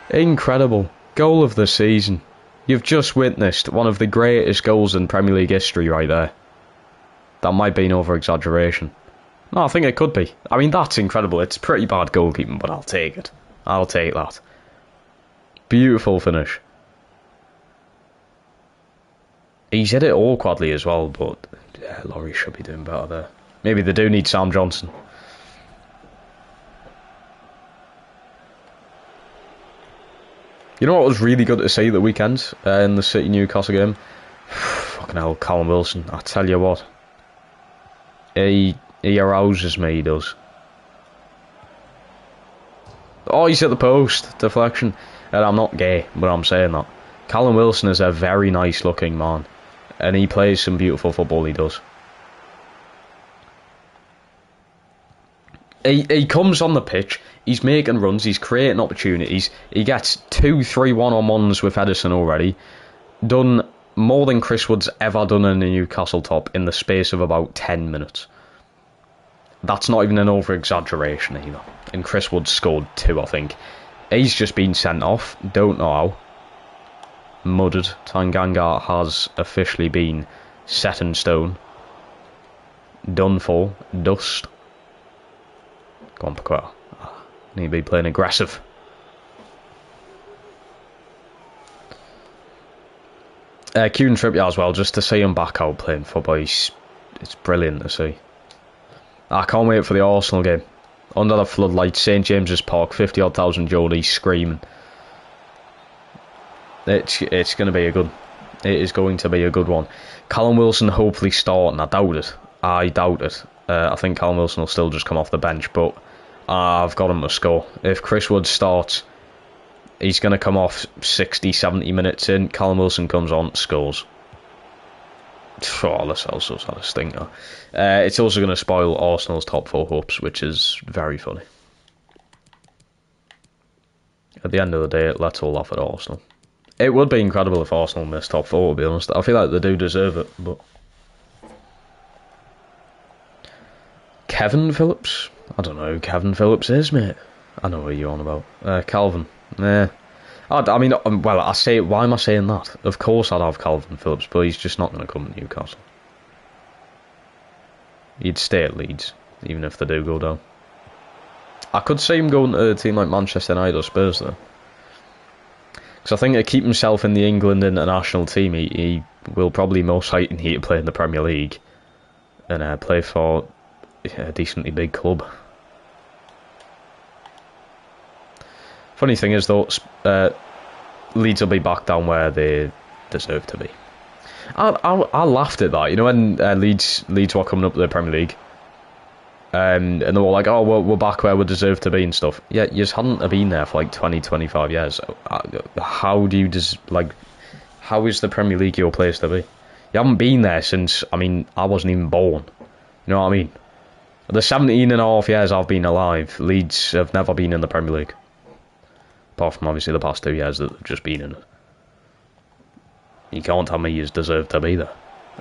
Incredible. Goal of the season. You've just witnessed one of the greatest goals in Premier League history right there. That might be an over-exaggeration. No, I think it could be. I mean, that's incredible. It's pretty bad goalkeeping, but I'll take it. I'll take that. Beautiful finish. He's hit it awkwardly as well, but yeah, Laurie should be doing better there. Maybe they do need Sam Johnson. You know what was really good to see the weekend in the City Newcastle game? Fucking hell, Callum Wilson. I tell you what. He arouses me, he does. Oh, he's at the post. Deflection. And I'm not gay, but I'm saying that. Callum Wilson is a very nice looking man. And he plays some beautiful football, he does. He comes on the pitch, he's making runs, he's creating opportunities. He gets 2-3 one-on-ones with Edison already. Done more than Chris Wood's ever done in a Newcastle top in the space of about 10 minutes. That's not even an over-exaggeration either. And Chris Wood scored 2, I think. He's just been sent off, don't know how. Muddered. Tanganga has officially been set in stone. Done for. Dust. Go on, Paqueta. Need to be playing aggressive. Kieran Trippier as well, just to see him back out playing football. It's brilliant to see. I can't wait for the Arsenal game. Under the floodlights, St James's Park, 50-odd thousand Geordies screaming. It's going to be a good... It is going to be a good one. Callum Wilson hopefully starting. I doubt it. I doubt it. I think Callum Wilson will still just come off the bench, but I've got him to score. If Chris Wood starts, he's going to come off 60, 70 minutes in. Callum Wilson comes on, scores. Oh, the Celso's had a stinker. It's also going to spoil Arsenal's top 4 hopes, which is very funny. At the end of the day, let's all laugh at Arsenal. It would be incredible if Arsenal missed top 4, to be honest. I feel like they do deserve it, but... Kevin Phillips? I don't know who Kevin Phillips is, mate. I know what you're on about. Calvin. I mean, well, I say, why am I saying that? Of course I'd have Calvin Phillips, but he's just not going to come to Newcastle. He'd stay at Leeds, even if they do go down. I could see him going to a team like Manchester United or Spurs, though. Because I think to keep himself in the England international team, he will probably most likely need to play in the Premier League and play for a decently big club. Funny thing is, though, Leeds will be back down where they deserve to be. I laughed at that, you know, when Leeds were coming up to the Premier League, and they were like, oh, we're back where we deserve to be and stuff. Yeah, you just hadn't been there for like 20, 25 years. How do you how is the Premier League your place to be? You haven't been there since, I mean, I wasn't even born. You know what I mean? The 17 and a half years I've been alive, Leeds have never been in the Premier League. Apart from obviously the past 2 years that they've just been in it. You can't tell me you deserve to be there.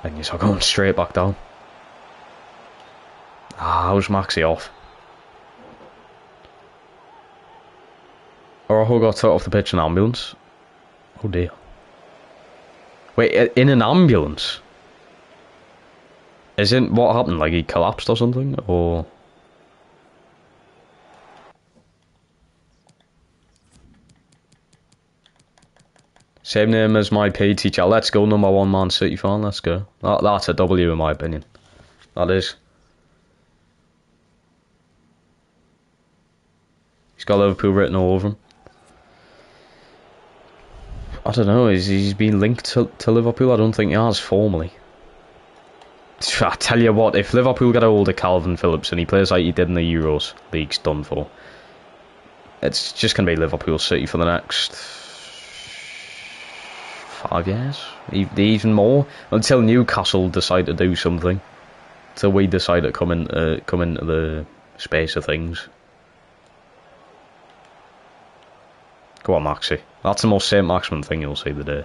And you're going straight back down. How's Maxi off? Or who got took off the pitch in an ambulance? Oh dear. Wait, in an ambulance? Isn't what happened? Like he collapsed or something? Or... Same name as my PE teacher. Let's go, #1 Man City fan. Let's go. That's a W in my opinion. That is. He's got Liverpool written all over him. I don't know. He's been linked to Liverpool? I don't think he has formally. I tell you what, if Liverpool get a hold of Calvin Phillips and he plays like he did in the Euros, league's done for. It's just going to be Liverpool City for the next 5 years, even more, until Newcastle decide to do something, until we decide to come into the space of things. Go on, Maxi. That's the most St. Maximin thing you'll see today.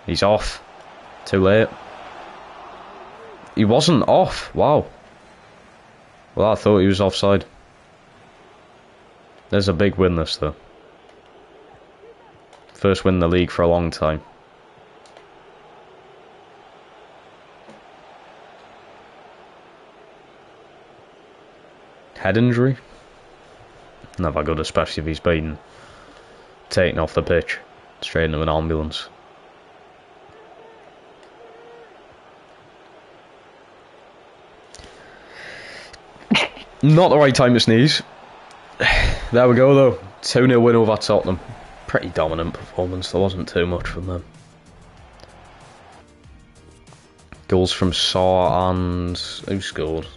He's off. Too late. He wasn't off. Wow. Well, I thought he was offside. There's a big win, this though. First win in the league for a long time. Head injury? Never good, especially if he's been taken off the pitch straight into an ambulance. Not the right time to sneeze. There we go though. 2-0 win over Tottenham. Pretty dominant performance, there wasn't too much from them. Goals from Saw and... who scored?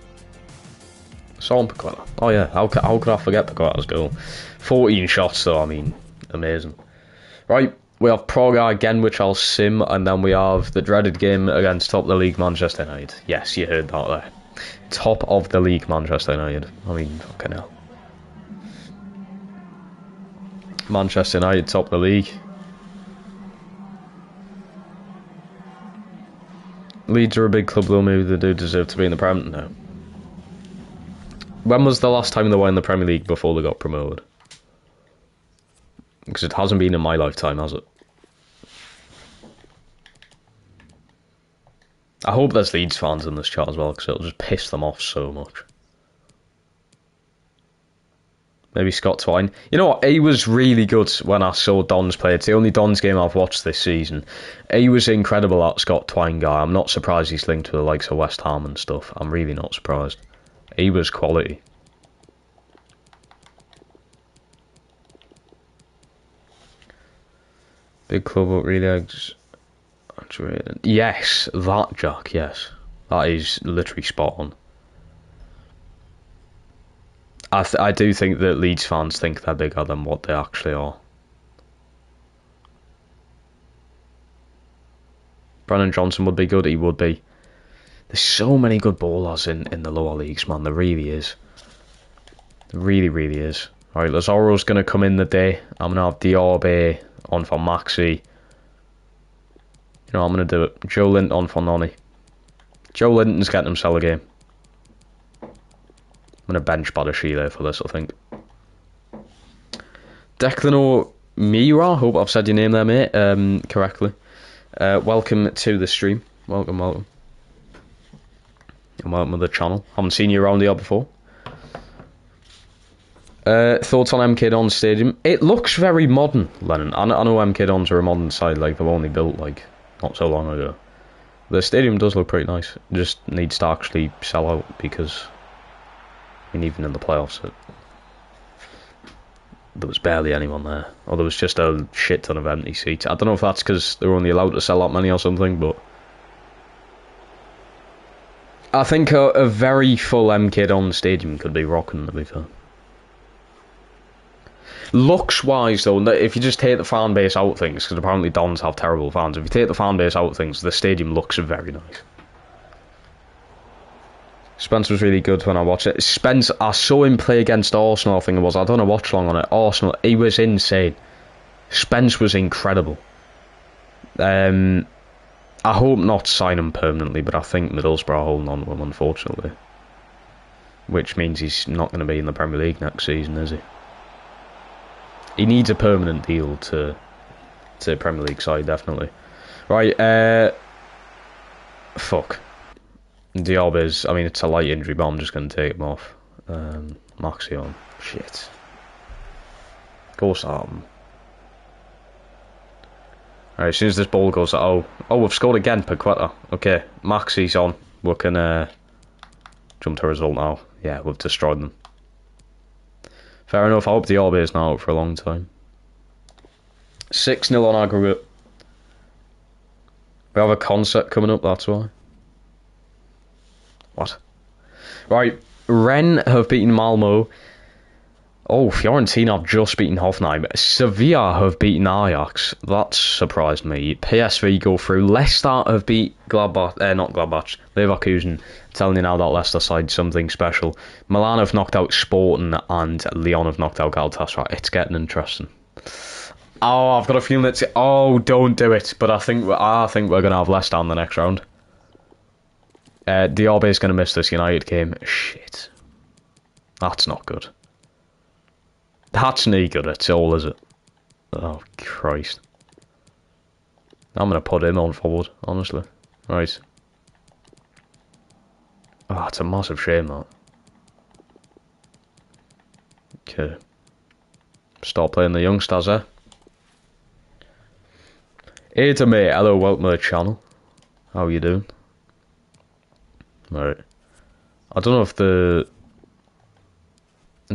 Saw and Paqueta. Oh yeah, how could I forget Paqueta's goal? 14 shots though, I mean, amazing. Right, we have Praga again, which I'll sim, and then we have the dreaded game against top of the league Manchester United. Yes, you heard that there. Top of the league Manchester United. I mean, fucking hell. Manchester United top of the league. Leeds are a big club though, maybe they do deserve to be in the Premier League now. When was the last time they were in the Premier League before they got promoted? Because it hasn't been in my lifetime, has it? I hope there's Leeds fans in this chat as well, because it'll just piss them off so much. Maybe Scott Twine. You know what? He was really good when I saw Dons play. It's the only Dons game I've watched this season. He was incredible, that Scott Twine guy. I'm not surprised he's linked to the likes of West Ham and stuff. I'm really not surprised. He was quality. Big club up really exaggerated. Yes, that Jack, yes. That is literally spot on. I do think that Leeds fans think they're bigger than what they actually are. Brennan Johnson would be good, he would be. There's so many good bowlers in the lower leagues, man, there really is. There really, really is. Alright, Lazzaro's going to come in the day. I'm going to have Diaby on for Maxi. You know, I'm going to do it. Joe Linton on for Nonny. Joe Linton's getting himself a game. I'm going to bench Badashile for this, I think. Declan O'Meara, hope I've said your name there, mate, correctly. Welcome to the stream. Welcome, welcome. And welcome to the channel. Haven't seen you around here before. Thoughts on MK Dons Stadium? It looks very modern, Lennon. I know MK Dons are a modern side, like they were only built like not so long ago. The stadium does look pretty nice. It just needs to actually sell out because, I mean, even in the playoffs, there was barely anyone there. Or there was just a shit ton of empty seats. I don't know if that's because they were only allowed to sell that many or something, but I think a very full MK Dons stadium could be rocking, to be fair. Looks-wise, though, if you just take the fan base out of things, because apparently Dons have terrible fans, if you take the fan base out of things, the stadium looks very nice. Spence was really good when I watched it. Spence, I saw him play against Arsenal, I think it was. I don't know, watch long on it. Arsenal, he was insane. Spence was incredible. I hope not sign him permanently, but I think Middlesbrough are holding on to him, unfortunately. Which means he's not going to be in the Premier League next season, is he? He needs a permanent deal to Premier League side, definitely. Right, fuck. Diaby's, I mean, it's a light injury, but I'm just going to take him off. Maxi on. Shit. Go start him. Alright, as soon as this ball goes, oh, we've scored again, Paqueta. Okay, Maxi's on. We can jump to a result now. Yeah, we've destroyed them. Fair enough, I hope the Diaby is now out for a long time. 6-0 on aggregate. We have a concert coming up, that's why. What? Right, Rennes have beaten Malmo. Oh, Fiorentina have just beaten Hoffenheim. Sevilla have beaten Ajax. That surprised me. PSV go through. Leicester have beat Gladbach, not Gladbach, Leverkusen. I'm telling you now that Leicester side something special. Milan have knocked out Sporting and Lyon have knocked out Galatasaray. It's getting interesting. Oh, I've got a feeling it's... Oh, don't do it. But I think we're going to have Leicester in the next round. Diaby is going to miss this United game. Shit. That's not good. That's not good at all, is it? Oh, Christ. I'm going to put him on forward, honestly. Right. Oh, it's a massive shame, that. Okay. Start playing the youngsters, eh? Hey to me, hello, welcome to the channel. How are you doing? Right. I don't know if the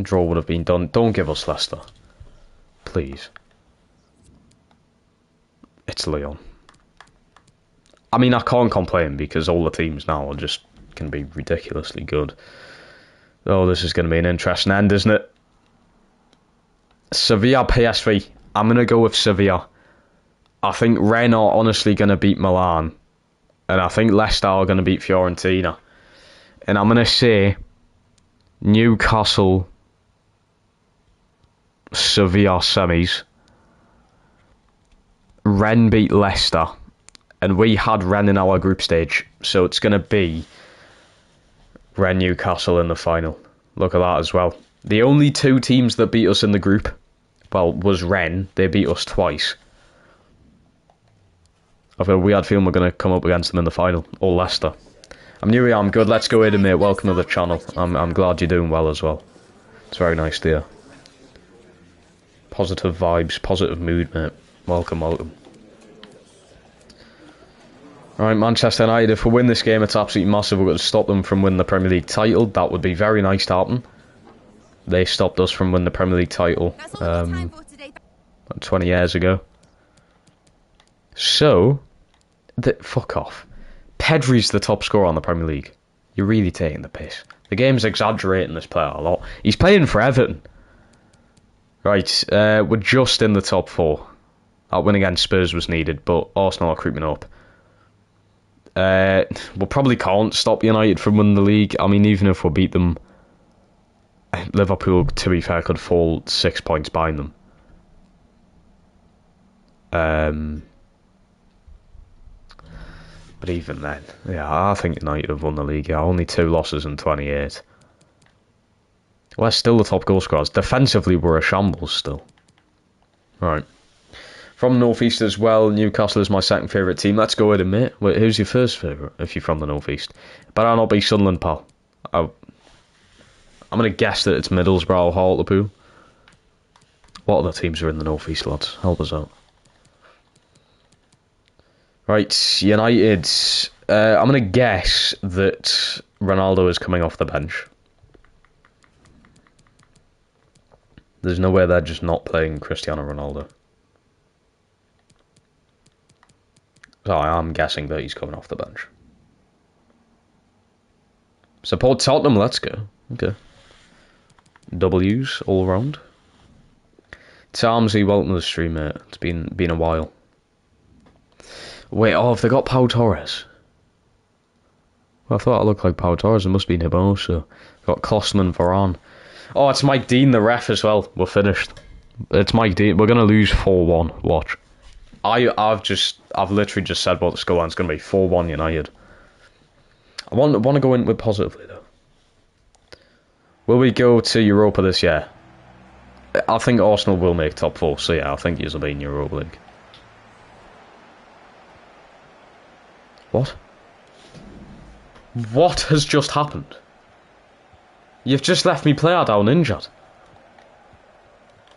draw would have been done. Don't give us Leicester. Please. It's Lyon. I mean, I can't complain because all the teams now are just can be ridiculously good. Oh, this is going to be an interesting end, isn't it? Sevilla PSV. I'm going to go with Sevilla. I think Rennes are honestly going to beat Milan. And I think Leicester are going to beat Fiorentina. And I'm going to say Newcastle Sevilla semis. Rennes beat Leicester. And we had Rennes in our group stage. So it's going to be Rennes Newcastle in the final. Look at that as well. The only two teams that beat us in the group, well, was Rennes. They beat us twice. I've got a weird feeling we're going to come up against them in the final. Or Leicester. I'm new here, I'm good. Let's go in, mate. Welcome to the channel. I'm glad you're doing well as well. It's very nice to hear. Positive vibes, positive mood, mate. Welcome, welcome. Alright, Manchester United, if we win this game, it's absolutely massive. We've got to stop them from winning the Premier League title. That would be very nice to happen. They stopped us from winning the Premier League title 20 years ago. So, fuck off. Pedri's the top scorer on the Premier League. You're really taking the piss. The game's exaggerating this player a lot. He's playing for Everton. Right, we're just in the top four. That win against Spurs was needed, but Arsenal are creeping up. We probably can't stop United from winning the league. I mean, even if we beat them, Liverpool, to be fair, could fall 6 points behind them. But even then, yeah, I think United have won the league. Yeah, only 2 losses in 28. We're still the top goal scorers. Defensively, we're a shambles still. Right. From the North East as well, Newcastle is my second favourite team. Let's go with it, mate. Wait, who's your first favourite if you're from the North East? But I'll not be Sunderland, pal. I'm going to guess that it's Middlesbrough or Hartlepool. What other teams are in the North East, lads? Help us out. Right, United. I'm going to guess that Ronaldo is coming off the bench. There's no way they're just not playing Cristiano Ronaldo. So I'm guessing that he's coming off the bench. Support Tottenham, let's go. Okay. W's all round. Tarmsy, welcome to the stream, mate. It's been a while. Wait, oh, have they got Pau Torres? Well, I thought it looked like Pau Torres. It must be Hibbosa. Got Klosterman, Varane. Oh, it's Mike Dean, the ref, as well. We're finished. It's Mike Dean. We're going to lose 4-1. Watch. I've literally just said what the scoreline's going to be. 4-1 United. I want to go in with positively, though. Will we go to Europa this year? I think Arsenal will make top 4, so yeah, I think you'll be in Europa League. What? What has just happened? You've just left me player down injured.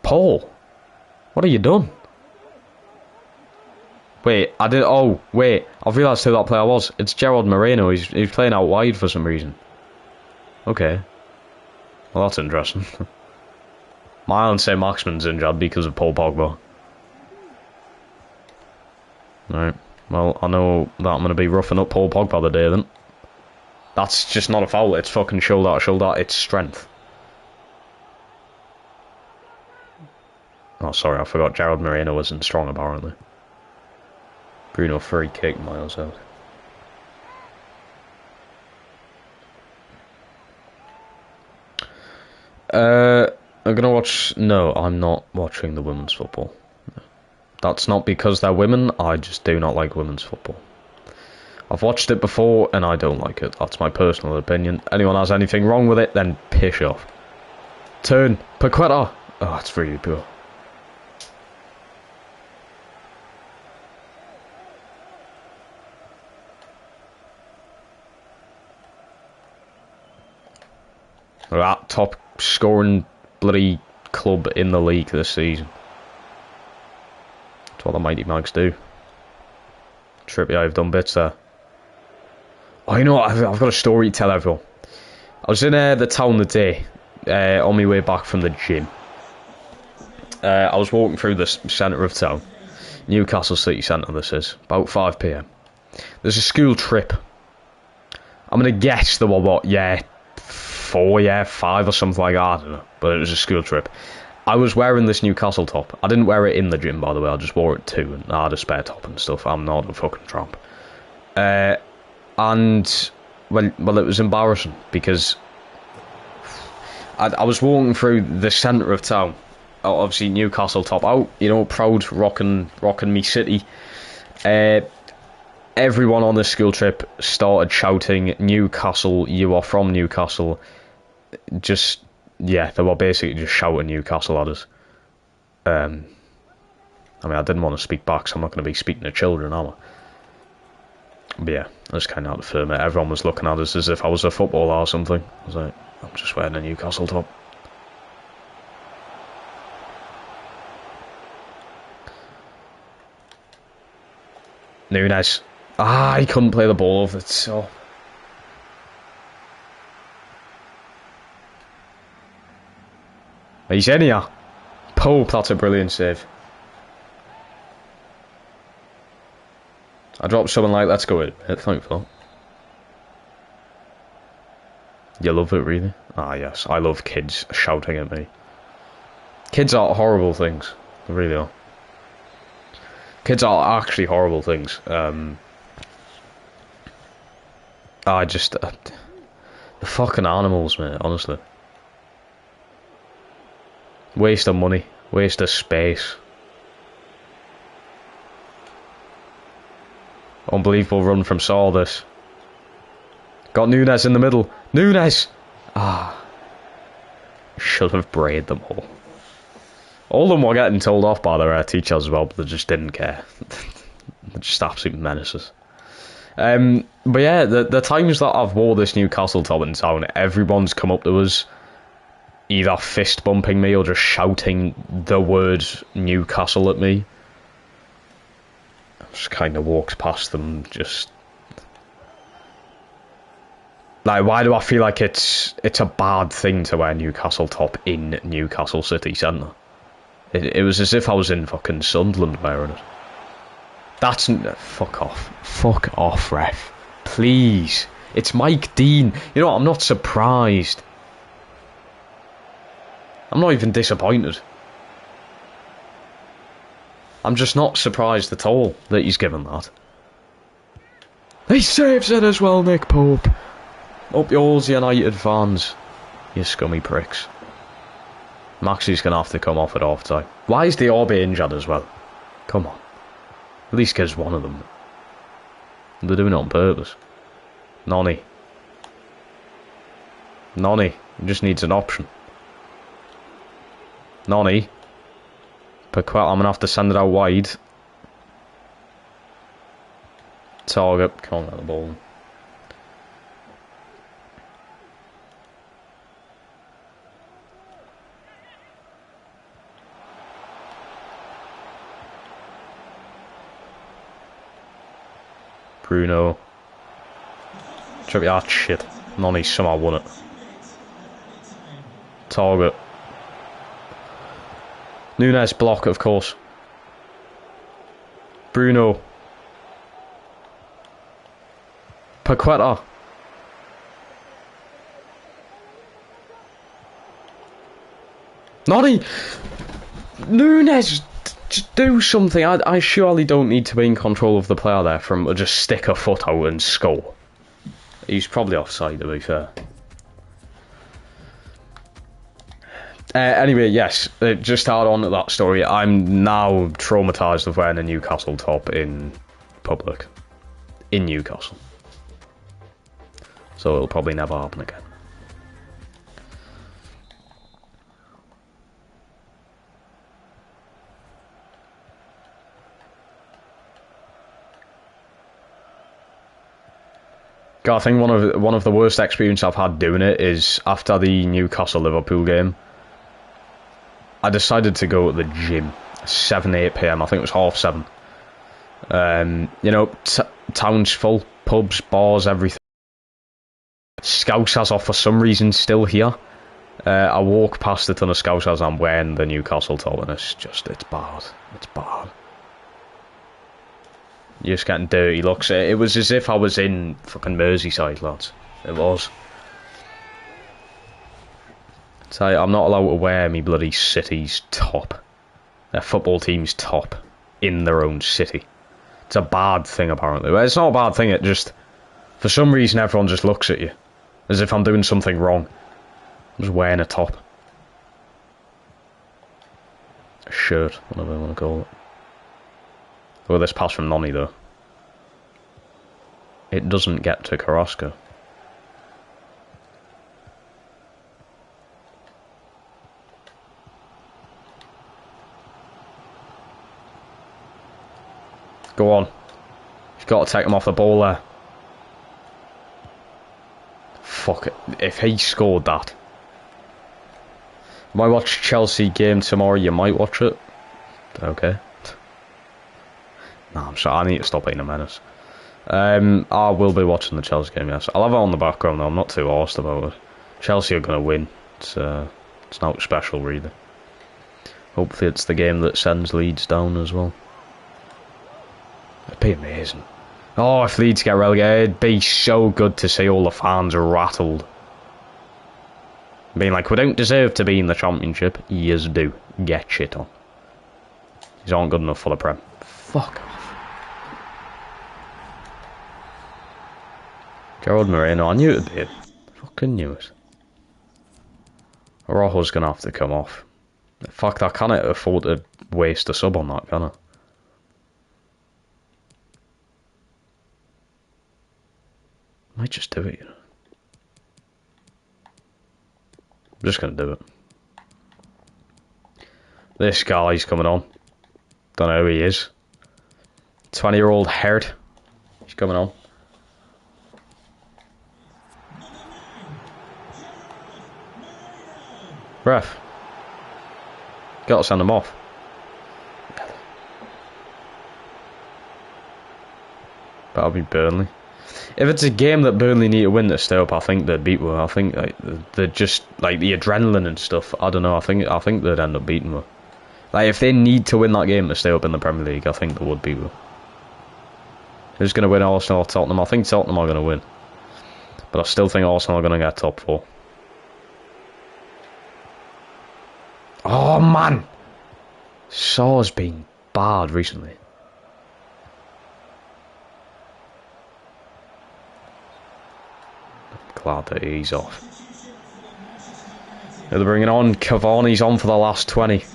Paul, what have you done? Wait, wait, I've realised who that player was. It's Gerard Moreno. He's playing out wide for some reason. Okay. Well, that's interesting. My Island say Maxman's injured because of Paul Pogba. Right. Well, I know that I'm going to be roughing up Paul Pogba the day then. That's just not a foul. It's fucking shoulder to shoulder. It's strength. Oh, sorry. I forgot Gerard Moreno wasn't strong, apparently. Bruno free kick, miles out. I'm gonna watch... No, I'm not watching the women's football. That's not because they're women, I just do not like women's football. I've watched it before and I don't like it. That's my personal opinion. Anyone has anything wrong with it, then piss off. Turn. Paqueta. Oh, it's really poor. That top scoring bloody club in the league this season. That's what the Mighty Mags do. Trippier, I've done bits there. Oh, you know what? I've got a story to tell everyone. I was in the town the day, on my way back from the gym. I was walking through the centre of town. Newcastle city centre, this is. About 5 PM. There's a school trip. I'm going to guess there were, what, 4, 5 or something like that, I don't know. But it was a school trip. I was wearing this Newcastle top. I didn't wear it in the gym, by the way. I just wore it too, and I had a spare top and stuff. I'm not a fucking tramp. And, well, it was embarrassing, because I was walking through the centre of town. Obviously, Newcastle top out, you know, proud, rocking me city. Everyone on this school trip started shouting, Newcastle, you are from Newcastle. Just, yeah, they were basically just shouting Newcastle at us. I mean, I didn't want to speak back, so I'm not going to be speaking to children, am I? But yeah, I was kind of out of firm. Everyone was looking at us as if I was a footballer or something. I was like, I'm just wearing a Newcastle top. Nunes. He couldn't play the ball over it, so... He's in here. Pope, that's a brilliant save. I dropped something like, let's go in. Thanks for that. You love it, really? Ah, yes. I love kids shouting at me. Kids are horrible things. They really are. Kids are actually horrible things. The fucking animals, mate, honestly. Waste of money. Waste of space. Unbelievable run from Saul, this. Got Nunes in the middle. Nunes! Should have brayed them all. All of them were getting told off by their teachers as well, but they just didn't care. They're just absolute menaces. But yeah, the times that I've wore this Newcastle top in town, everyone's come up to us either fist bumping me or just shouting the word Newcastle at me. I just kind of walked past them, just... Like, why do I feel like it's a bad thing to wear Newcastle top in Newcastle city centre? It was as if I was in fucking Sunderland wearing it. That's... Fuck off. Fuck off, ref. Please. It's Mike Dean. You know what, I'm not surprised. I'm not even disappointed. I'm just not surprised at all that he's given that. He saves it as well, Nick Pope. Up yours, United fans. You scummy pricks. Maxie's going to have to come off at half time. Why is the RB injured as well? Come on. At least gives one of them. They're doing it on purpose. Nonny. Nonny. He just needs an option. Nonny. Paquette, I'm going to have to send it out wide. Target. Can't get the ball. Bruno. Trip, ah, shit. Nonny somehow won it. Target. Nunes block, of course. Bruno. Paqueta. Nonny! Nunes! Just do something. I surely don't need to be in control of the player there from just stick a foot out and score. He's probably offside, to be fair. Anyway, yes, just to add on to that story, I'm now traumatised of wearing a Newcastle top in public. In Newcastle. So it'll probably never happen again. God, I think one of the worst experiences I've had doing it is after the Newcastle-Liverpool game. I decided to go to the gym, 7-8 PM, I think it was 7:30. You know, town's full, pubs, bars, everything. Scousers are for some reason still here. I walk past a ton of Scousers, I'm wearing the Newcastle top, and it's bad. It's bad. You're just getting dirty looks. It was as if I was in fucking Merseyside, lads. It was. So I'm not allowed to wear me bloody city's top. Their football team's top. In their own city. It's a bad thing, apparently. Well, it's not a bad thing, it just... For some reason, everyone just looks at you. As if I'm doing something wrong. I'm just wearing a top. A shirt, whatever you want to call it. Look at this pass from Nonny, though. It doesn't get to Carrasco. Go on. You've got to take him off the ball there. Fuck it. If he scored that. Might watch Chelsea game tomorrow, you might watch it. Okay. Nah, I'm sorry, I need to stop being a menace. I will be watching the Chelsea game, yes. I'll have it on the background though, I'm not too arsed about it. Chelsea are going to win. It's not special, really. Hopefully it's the game that sends Leeds down as well. It'd be amazing. Oh, if Leeds get relegated, it'd be so good to see all the fans rattled. Being like, we don't deserve to be in the Championship. Yous do. Get shit on. These aren't good enough for the Prem. Fuck off. Gerard Moreno, I knew it'd be. Fucking knew it. Rojo's gonna have to come off. Fuck, I can't afford to waste a sub on that, can I? Might just do it, you know. I'm just gonna do it. This guy's coming on. Don't know who he is. 20-year-old Herd. He's coming on. Ref. Gotta send him off. That'll be Burnley. If it's a game that Burnley need to win to stay up, I think they'd beat her. I think like, they're just like the adrenaline and stuff. I don't know. I think they'd end up beating her. Like if they need to win that game to stay up in the Premier League, I think they would beat her. Who's going to win, Arsenal or Tottenham? I think Tottenham are going to win, but I still think Arsenal are going to get top 4. Oh man, Saw's been bad recently. Glad that he's off. They're bringing on Cavani's on for the last 20.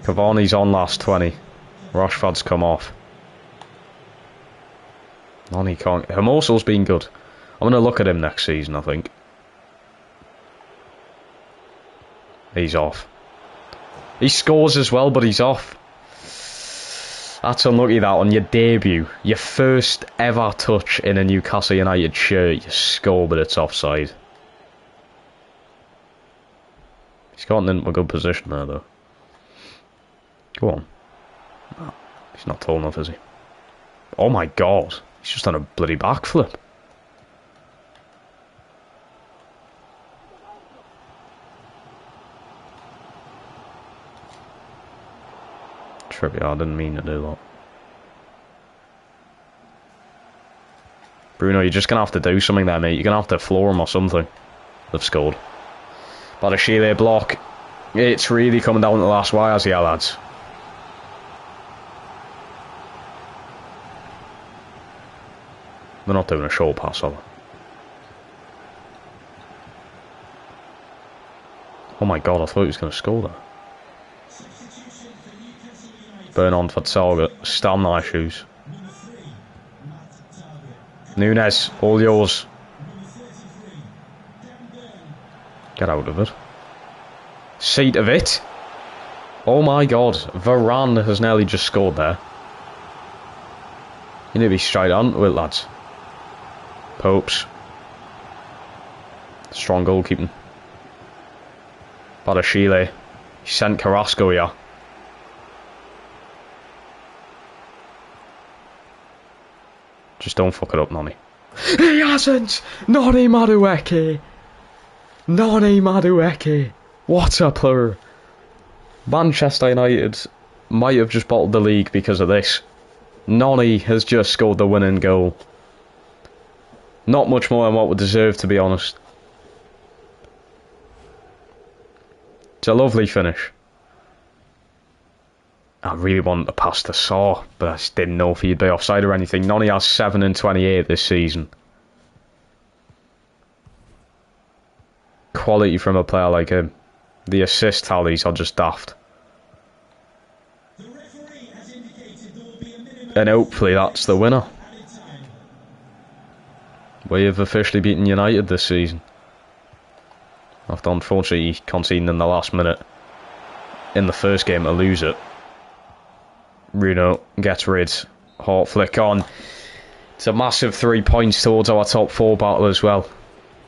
Cavani's on last 20. Rashford's come off. Nani can't. Hermoso's been good. I'm going to look at him next season, I think. He's off. He scores as well, but he's off. That's unlucky, that on your debut. Your first ever touch in a Newcastle United shirt. You score, but it's offside. He's gotten into a good position there, though. Go on. No, he's not tall enough, is he? Oh my god. He's just done a bloody backflip. Trivia, I didn't mean to do that. Bruno, you're just going to have to do something there, mate. You're going to have to floor him or something. They've scored. Badashile block. It's really coming down to the last wires here, lads. They're not doing a short pass, are they? Oh my god, I thought he was going to score there. Burn on for Target. Stand their shoes. Nunes, all yours. Get out of it. Seat of it. Oh my god, Varane has nearly just scored there. You need to be straight on with it, lads. Popes. Strong goalkeeping. Badashile. He sent Carrasco here. Just don't fuck it up, Nani. He hasn't! Nani Madueke! Nani Madueke! What a player! Manchester United might have just bottled the league because of this. Nani has just scored the winning goal. Not much more than what we deserve, to be honest. It's a lovely finish. I really wanted to pass to Saw, but I just didn't know if he'd be offside or anything. Nani has 7 and 28 this season. Quality from a player like him. The assist tallies are just daft. And hopefully that's the winner. We have officially beaten United this season. After unfortunately conceding in the last minute in the first game to lose it. Bruno gets rid. Hot flick on. It's a massive 3 points towards our top 4 battle as well.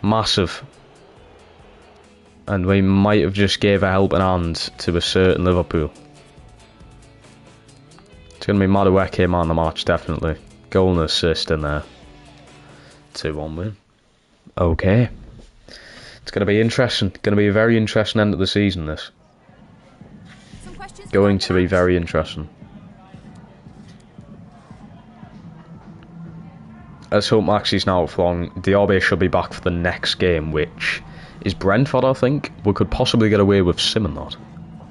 Massive. And we might have just gave a helping hand to a certain Liverpool. It's going to be Madueke man of the match, definitely. Goal and assist in there. 2-1 win. Okay. It's going to be interesting. Going to be a very interesting end of the season, this. Going to be very interesting. Let's hope Maxi's now out for long. Diaby should be back for the next game, which is Brentford, I think. We could possibly get away with Sim and that,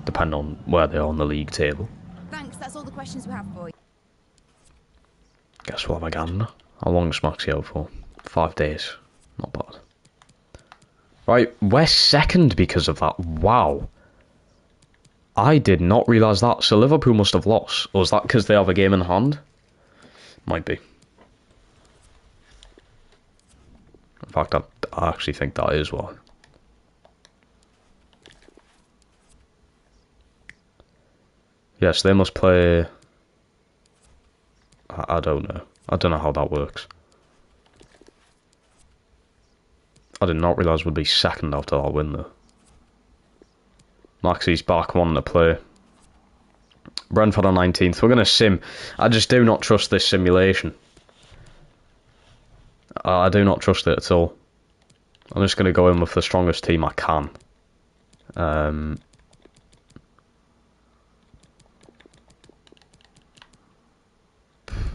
depending on where they are on the league table. Thanks, that's all the questions we have for you. Guess we'll have a gander. How long is Maxi out for? 5 days. Not bad. Right, we're second because of that. Wow. I did not realise that. So Liverpool must have lost. Or is that because they have a game in hand? Might be. In fact, I actually think that is why. Yes, they must play... I don't know. I don't know how that works. I did not realise we'd be second after that win, though. Maxie's back, wanting to play. Brentford on 19th. We're going to sim. I just do not trust this simulation. I do not trust it at all. I'm just going to go in with the strongest team I can. I'm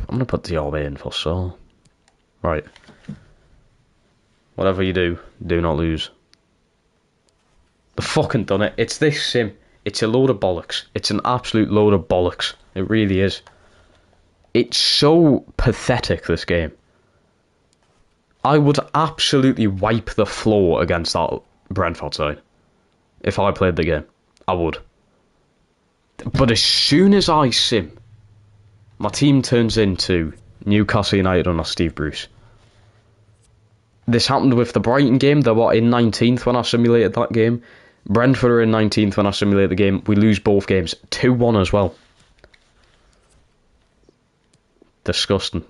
going to put Diallo in for Saul. Right. Whatever you do, do not lose. They've fucking done it. It's this sim. It's a load of bollocks. It's an absolute load of bollocks. It really is. It's so pathetic, this game. I would absolutely wipe the floor against that Brentford side. If I played the game. I would. But as soon as I sim, my team turns into Newcastle United under Steve Bruce. This happened with the Brighton game. They were in 19th when I simulated that game. Brentford are in 19th when I simulated the game. We lose both games. 2-1 as well. Disgusting.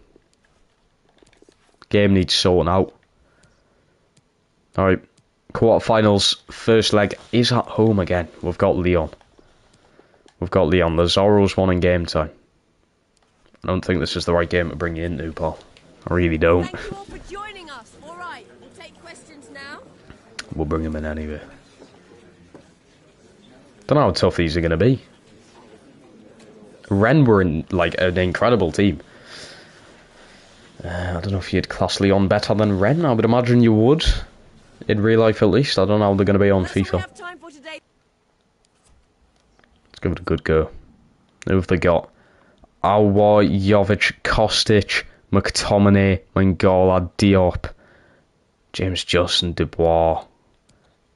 Game needs sorting out. Alright. Quarterfinals. First leg is at home again. We've got Lyon. The Zorro's won in game time. I don't think this is the right game to bring you into, Paul. I really don't. Thank you all for joining us. All right, we'll take questions now. We'll bring him in anyway. Don't know how tough these are going to be. Rennes were in like an incredible team. I don't know if you'd class Lyon better than Rennes. I would imagine you would. In real life, at least. I don't know how they're going to be on FIFA. Let's give it a good go. Who have they got? Aouar, Jovic, Kostic, McTominay, Mangala, Diop, James Justin, Dubois.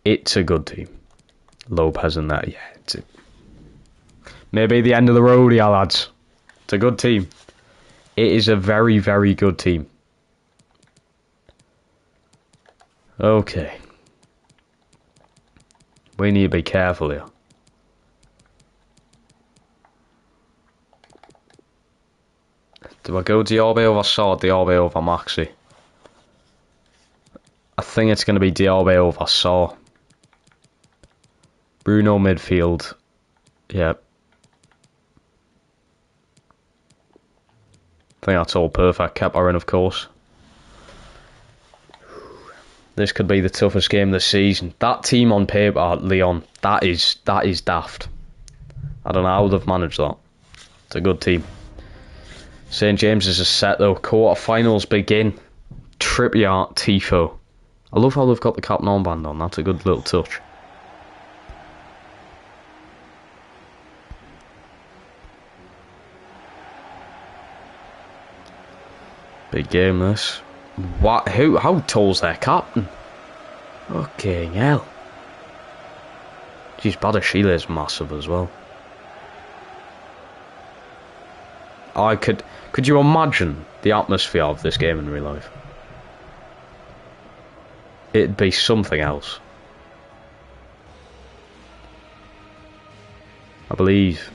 It's a good team. Lopez in there, yeah. Maybe the end of the road here, lads. It's a good team. It is a very, very good team. Okay. We need to be careful here. Do I go Diallo over Saw, Diallo over Maxi? I think it's going to be Diallo over Saw. Bruno midfield. Yep. I think that's all perfect. Kepa in, of course. This could be the toughest game this season. That team on paper, Lyon, that is daft. I don't know how they've managed that. It's a good team. St James's is set though. Quarterfinals begin. Trippier, Tifo. I love how they've got the captain armband on. That's a good little touch. Big game this. What? Who? How tall's their captain? Okay, hell. Jeez, Badashile is massive as well. Could you imagine the atmosphere of this game in real life? It'd be something else. I believe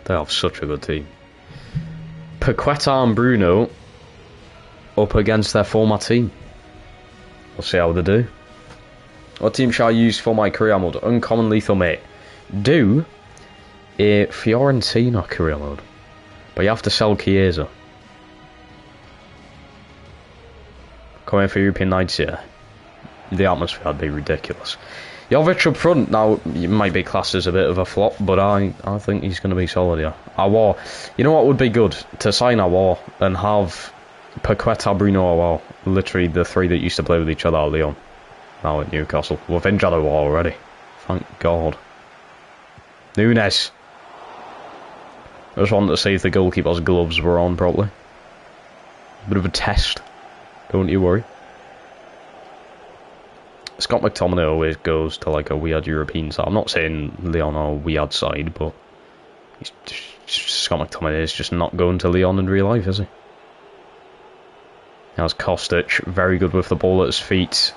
they have such a good team. Paqueta and Bruno up against their former team. We'll see how they do. What team shall I use for my career mode? Uncommon Lethal Mate. Do a Fiorentina career mode. But you have to sell Chiesa. Coming for European nights here. The atmosphere would be ridiculous. Jovic up front, now, you might be classed as a bit of a flop, but I think he's going to be solid here. Aouar, you know what would be good? To sign Aouar and have Paqueta, Bruno, Aouar, literally the three that used to play with each other at Lyon, now at Newcastle. We've injured Aouar already. Thank God. Nunes. I just wanted to see if the goalkeeper's gloves were on properly. Bit of a test. Don't you worry. Scott McTominay always goes to like a weird European side. I'm not saying Lyon are a weird side, but Scott McTominay is just not going to Lyon in real life, is he? How's Kostic? Very good with the ball at his feet.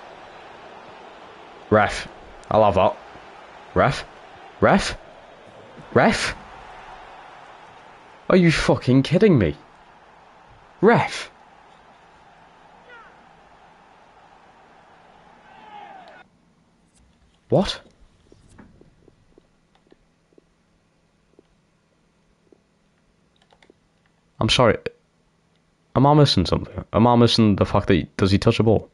Ref. I'll have that. Ref? Ref? Ref? Are you fucking kidding me? Ref? What? I'm sorry. Am I missing something? Am I missing the fact that does he touch a ball?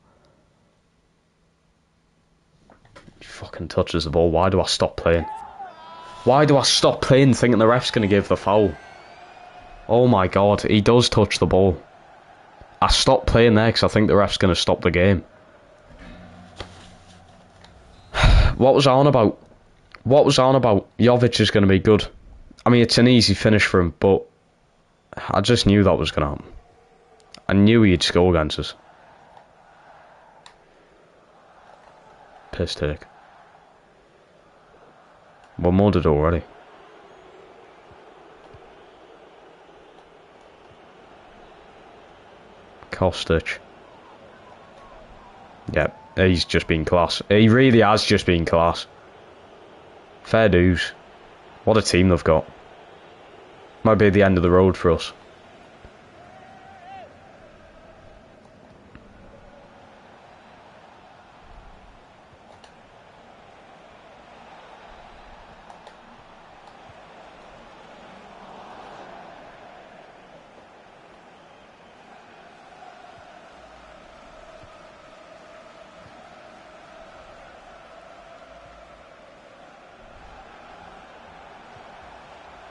He fucking touches the ball. Why do I stop playing? Why do I stop playing thinking the ref's going to give the foul? Oh my god, he does touch the ball. I stopped playing there because I think the ref's going to stop the game. What was I on about? What was I on about? Jovic is going to be good. I mean, it's an easy finish for him, but I just knew that was going to happen. I knew he'd score against us. Piss take. We're mudded already. Kostic. Yep, he's just been class. He really has just been class. Fair dues. What a team they've got. Might be the end of the road for us.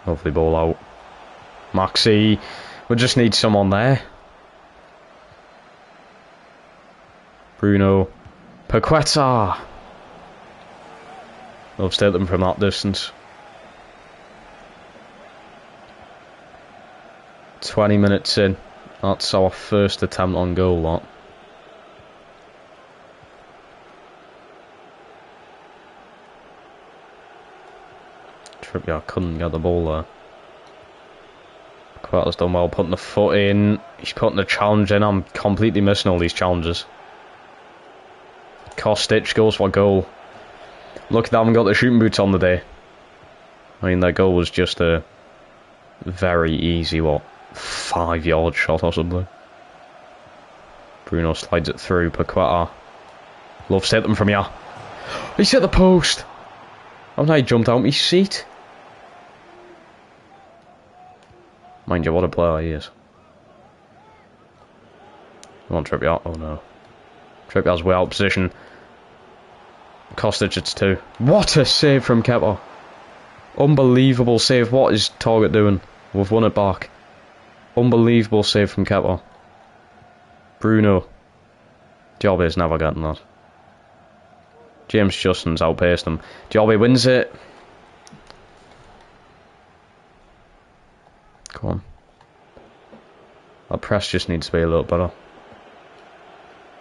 Lovely ball out. Maxi. We just need someone there. Bruno. Paqueta. They'll stay them from that distance. 20 minutes in. That's our first attempt on goal, that. Trippier couldn't get the ball there. Quater's done well putting the foot in. He's putting the challenge in. I'm completely missing all these challenges. Kostic goes for a goal. Look, they haven't got the shooting boots on the day. I mean, that goal was just a very easy, 5-yard shot or something. Bruno slides it through. Paqueta loves to hit them from here. He's hit the post. How did he jumped out of his seat? Mind you, what a player he is. Come on, Trippier. Oh no. Trippier's way out of position. Kostic, it's 2. What a save from Kepa. Unbelievable save. What is Target doing? We've won it back. Unbelievable save from Kepa. Bruno. Diaby's never getting that. James Justin's outpaced him. Diaby wins it. Come on. Our press just needs to be a little better.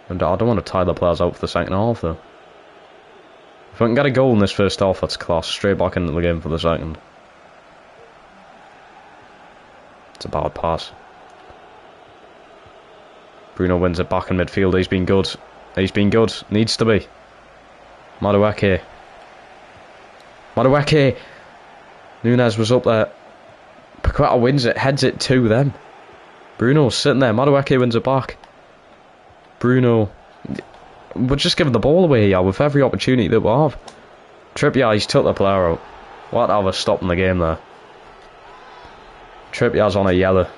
And I don't want to tie the players out for the second half though. If I can get a goal in this first half, that's class. Straight back into the game for the second. It's a bad pass. Bruno wins it back in midfield. He's been good. He's been good. Needs to be. Madueke. Madueke. Nunez was up there. Paqueta wins it. Heads it to them. Bruno's sitting there. Madueke wins it back. Bruno. We're just giving the ball away here with every opportunity that we have. Trippier, he's took the player out. What have us stopping the game there? Trippier's on a yellow.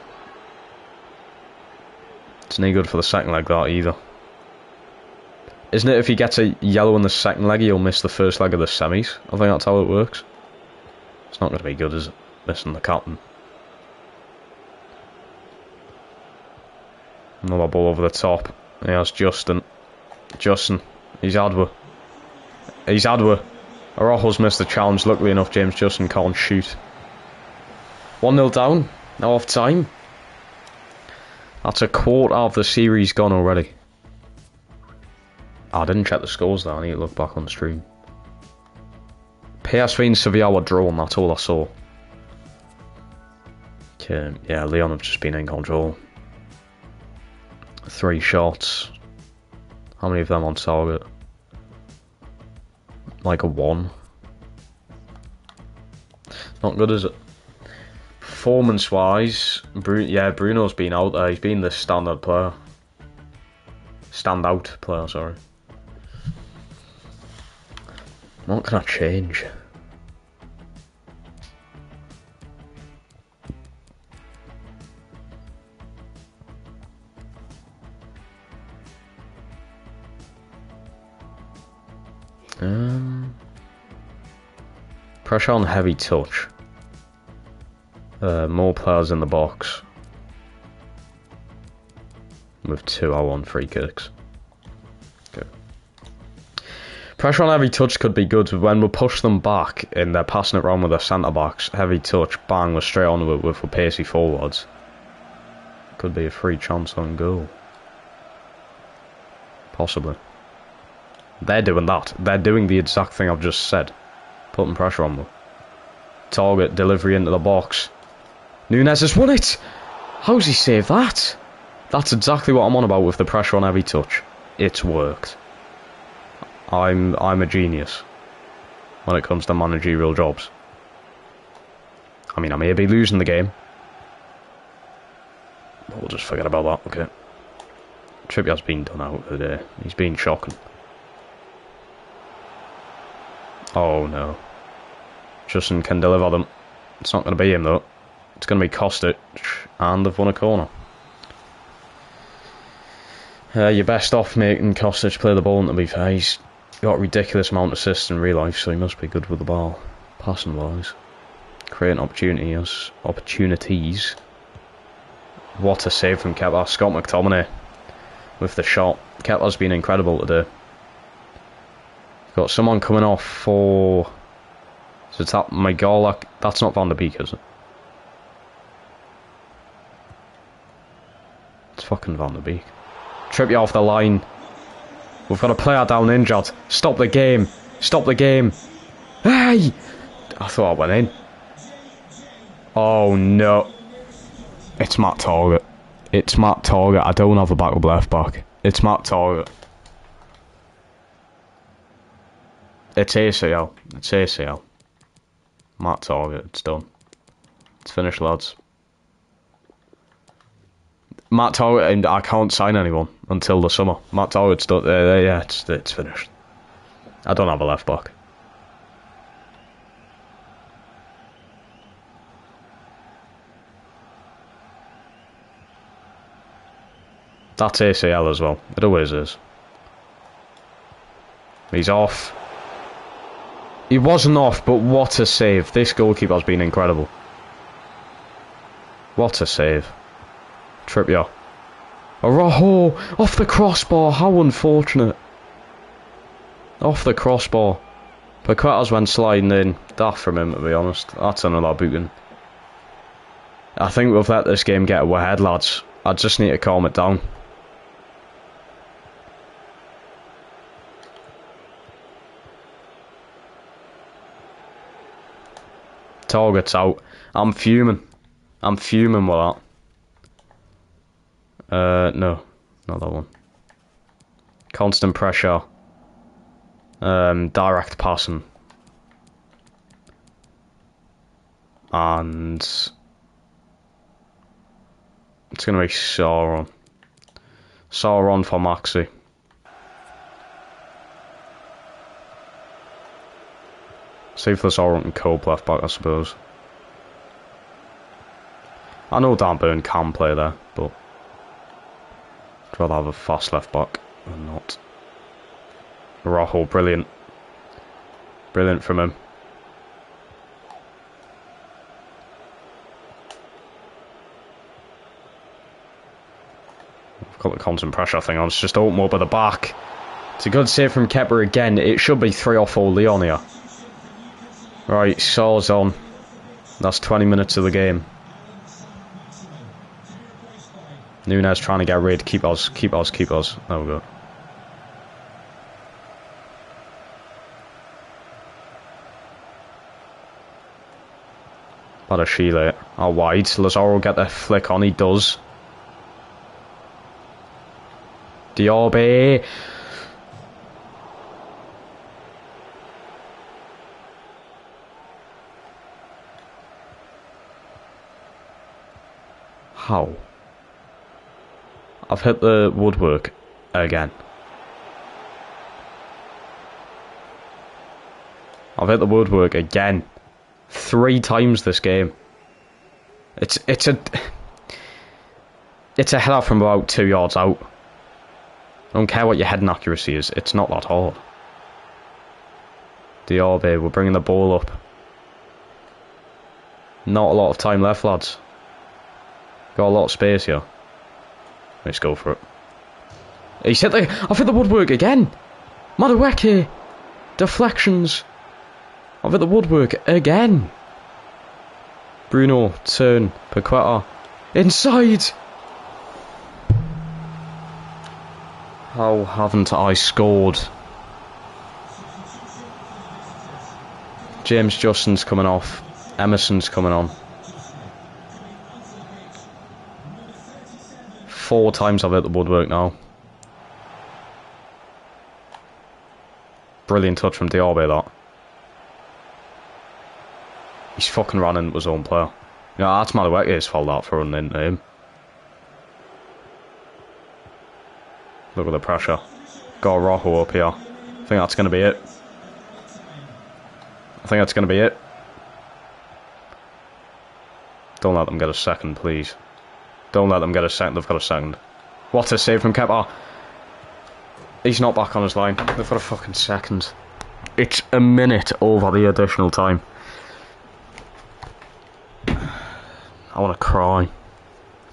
It's no good for the second leg that either. Isn't it if he gets a yellow in the second leg, he'll miss the first leg of the semis? I think that's how it works. It's not going to be good, is it? Missing the captain. Another ball over the top. He has Justin. He's Adwa. Araujo's missed the challenge. Luckily enough, James Justin can't shoot. 1-0 down. Now off time. That's a quarter of the series gone already. I didn't check the scores though. I need to look back on the stream. PSV and Sevilla were drawn. That's all I saw. Okay, yeah, Leon have just been in control. 3 shots. How many of them on target? Like a 1. Not good, is it? Performance-wise, Bruno's been out there. He's been the standout player, sorry. What can I change? Pressure on heavy touch. More players in the box. With 2-0 free kicks. Okay. Pressure on heavy touch could be good when we push them back and they're passing it around with their centre backs. Heavy touch, bang, we're straight on with pacey forwards. Could be a free chance on goal. Possibly. They're doing that. They're doing the exact thing I've just said. Putting pressure on them. Target, delivery into the box. Nunez has won it! How's he saved that? That's exactly what I'm on about with the pressure on heavy touch. It's worked. I'm a genius when it comes to managerial jobs. I mean, I may be losing the game, but we'll just forget about that, okay? Trippier's been done out today. He's been shocking. Oh no. Justin can deliver them. It's not going to be him though. It's going to be Kostic, and they've won a corner. You're best off making Kostic play the ball, and to be fair, he's got a ridiculous amount of assists in real life, so he must be good with the ball. Passing wise. Creating opportunities. What a save from Kepa. Scott McTominay with the shot. Kepa's been incredible today. Got someone coming off for... So it's that my goal. That's not Van der Beek, is it? It's fucking Van der Beek. Trippier off the line. We've got a player down injured. Stop the game. Stop the game. Hey! I thought I went in. Oh no. It's Matt Target. It's Matt Target. I don't have a backup left back. It's Matt Target. It's ACL. It's ACL. Matt Target. It's done. It's finished, lads. Matt Target, and I can't sign anyone until the summer. Matt Target's done. Yeah, it's finished. I don't have a left back. That's ACL as well. It always is. He's off. He wasn't off, but what a save. This goalkeeper's been incredible. What a save. Trippier. Araujo! Off the crossbar. How unfortunate. Off the crossbar. Paqueta's went sliding in. Daft from him, to be honest. That's another booting. I think we've let this game get ahead, lads. I just need to calm it down. Target's out. I'm fuming. I'm fuming with that. No. Not that one. Constant pressure. Direct passing. And... it's going to be Sauron. Sauron for Maxi. See if there's Sauron and Cope left back, I suppose. I know Dan Burn can play there, but I'd rather have a fast left back than not. Araujo, brilliant. Brilliant from him. I've got the constant pressure thing on. It's just open up at the back. It's a good save from Kepa again. It should be 3 or 4 Leon here. Right, Saw's on. That's 20 minutes of the game. Nunez trying to get rid. Keep us. There we go. Badashile are wide. Lazaro get the flick on. He does. Diaby. How? I've hit the woodwork again. I've hit the woodwork again. 3 times this game. It's a header from about 2 yards out. I don't care what your heading accuracy is. It's not that hard. Diaby, we're bringing the ball up. Not a lot of time left, lads. Got a lot of space here. Let's go for it. I've hit the woodwork again. Madueke. Deflections. I've hit the woodwork again. Bruno, turn, Paqueta. Inside. How haven't I scored? James Justin's coming off. Emerson's coming on. 4 times I've hit the woodwork now. Brilliant touch from Diaby, that. He's fucking ran into his own player. Yeah, that's Madueke's fault, that, for running into him. Look at the pressure. Got Rojo up here. I think that's going to be it. Don't let them get a second, please. Don't let them get a second. They've got a second. What a save from Kepa. He's not back on his line. They've got a fucking second. It's a minute over the additional time. I want to cry.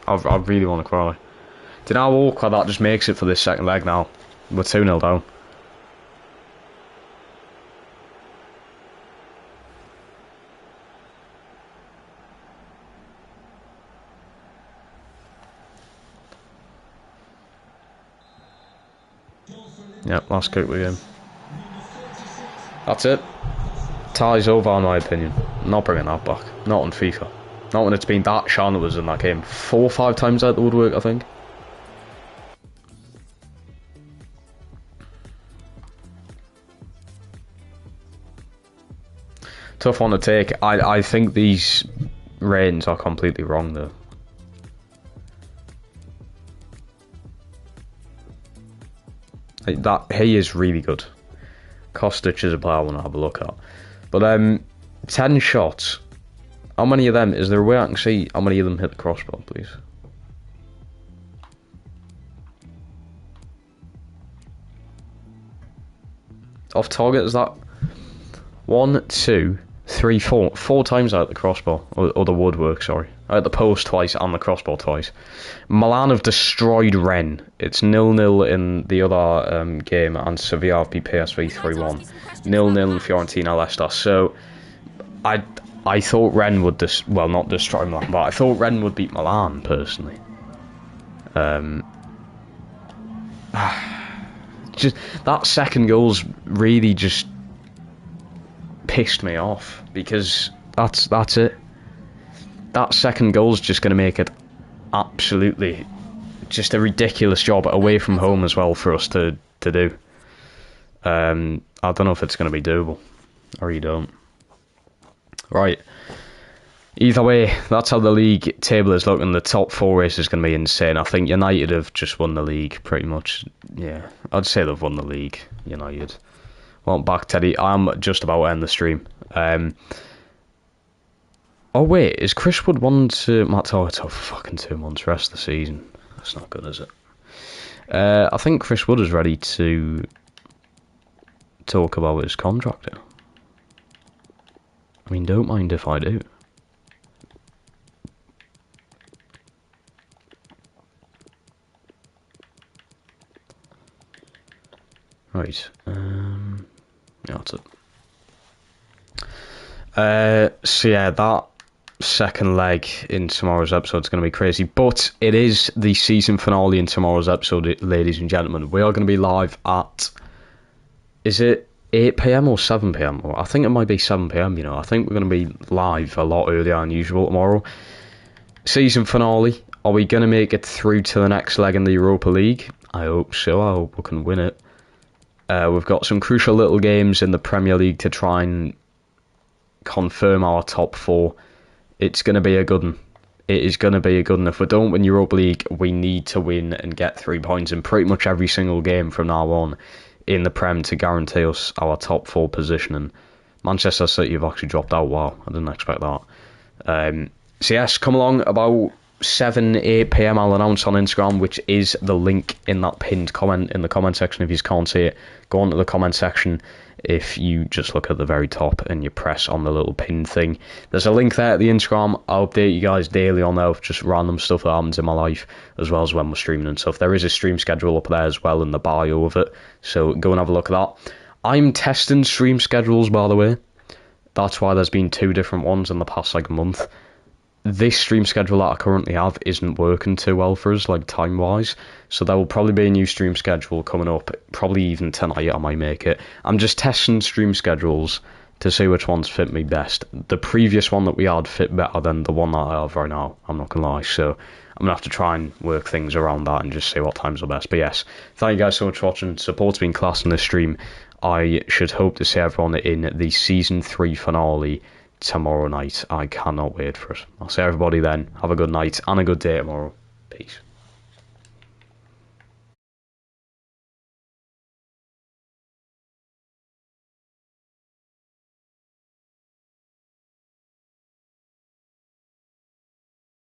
I really want to cry. Do you know how awkward that just makes it for this second leg now? We're 2-0 down. Yep, last kick of the game. That's it. Tie's over, in my opinion. Not bringing that back. Not on FIFA. Not when it's been that Sean that was in that game. 4 or 5 times out the woodwork, I think. Tough one to take. I think these ratings are completely wrong, though. He is really good. Kostic is a player I want to have a look at. But 10 shots. How many of them? Is there a way I can see how many of them hit the crossbar, please? Off target, is that 1, 2, 3, 4? 4 times out the crossbar, or the woodwork, sorry. Out the post twice and the crossbar twice. Milan have destroyed Rennes. It's 0-0 in the other game, and Sevilla have beat PSV 3-1. 0-0 in Fiorentina Leicester. So I thought Rennes would not destroy Milan, but I thought Rennes would beat Milan personally. Just that second goal's really just pissed me off, because that's it. That second goal's just going to make it absolutely just a ridiculous job away from home as well for us to do. I don't know if it's going to be doable. I really don't. Right. Either way, that's how the league table is looking. The top 4 race is going to be insane. I think United have just won the league, pretty much. Yeah, I'd say they've won the league, United. Want back, Teddy. I'm just about to end the stream. Oh wait, is Chris Wood one to Matt Torto for fucking 2 months, rest of the season? That's not good, is it? I think Chris Wood is ready to talk about his contract here. I mean, don't mind if I do. Right, yeah, that's it. So yeah, that second leg in tomorrow's episode is going to be crazy, but it is the season finale in tomorrow's episode, ladies and gentlemen. We are going to be live at, is it 8 PM or 7 PM? Or I think it might be 7 PM, I think we're going to be live a lot earlier than usual tomorrow. Season finale. Are we going to make it through to the next leg in the Europa League? I hope so. I hope we can win it. We've got some crucial little games in the Premier League to try and confirm our top 4. It's going to be a good one. It is going to be a good one. If we don't win Europa League, we need to win and get 3 points in pretty much every single game from now on in the Prem to guarantee us our top 4 positioning Manchester City have actually dropped out. Wow, I didn't expect that. So yes, come along about 7-8 p.m. I'll announce on Instagram, which is the link in that pinned comment in the comment section. If you can't see it, go on to the comment section. If you just look at the very top and you press on the little pin thing, there's a link there at the Instagram. I'll update you guys daily on there with just random stuff that happens in my life, as well as when we're streaming and stuff. There is a stream schedule up there as well in the bio of it, so go and have a look at that. I'm testing stream schedules, by the way. That's why there's been 2 different ones in the past month. This stream schedule that I currently have isn't working too well for us, time wise. So there will probably be a new stream schedule coming up. Probably even tonight I might make it. I'm just testing stream schedules to see which ones fit me best. The previous one that we had fit better than the one that I have right now, I'm not gonna lie. So I'm gonna have to try and work things around that and just see what times are best. But yes, thank you guys so much for watching. Support's been class in this stream. I should hope to see everyone in the season 3 finale tomorrow night. I cannot wait for it. I'll see everybody then. Have a good night and a good day tomorrow. Peace.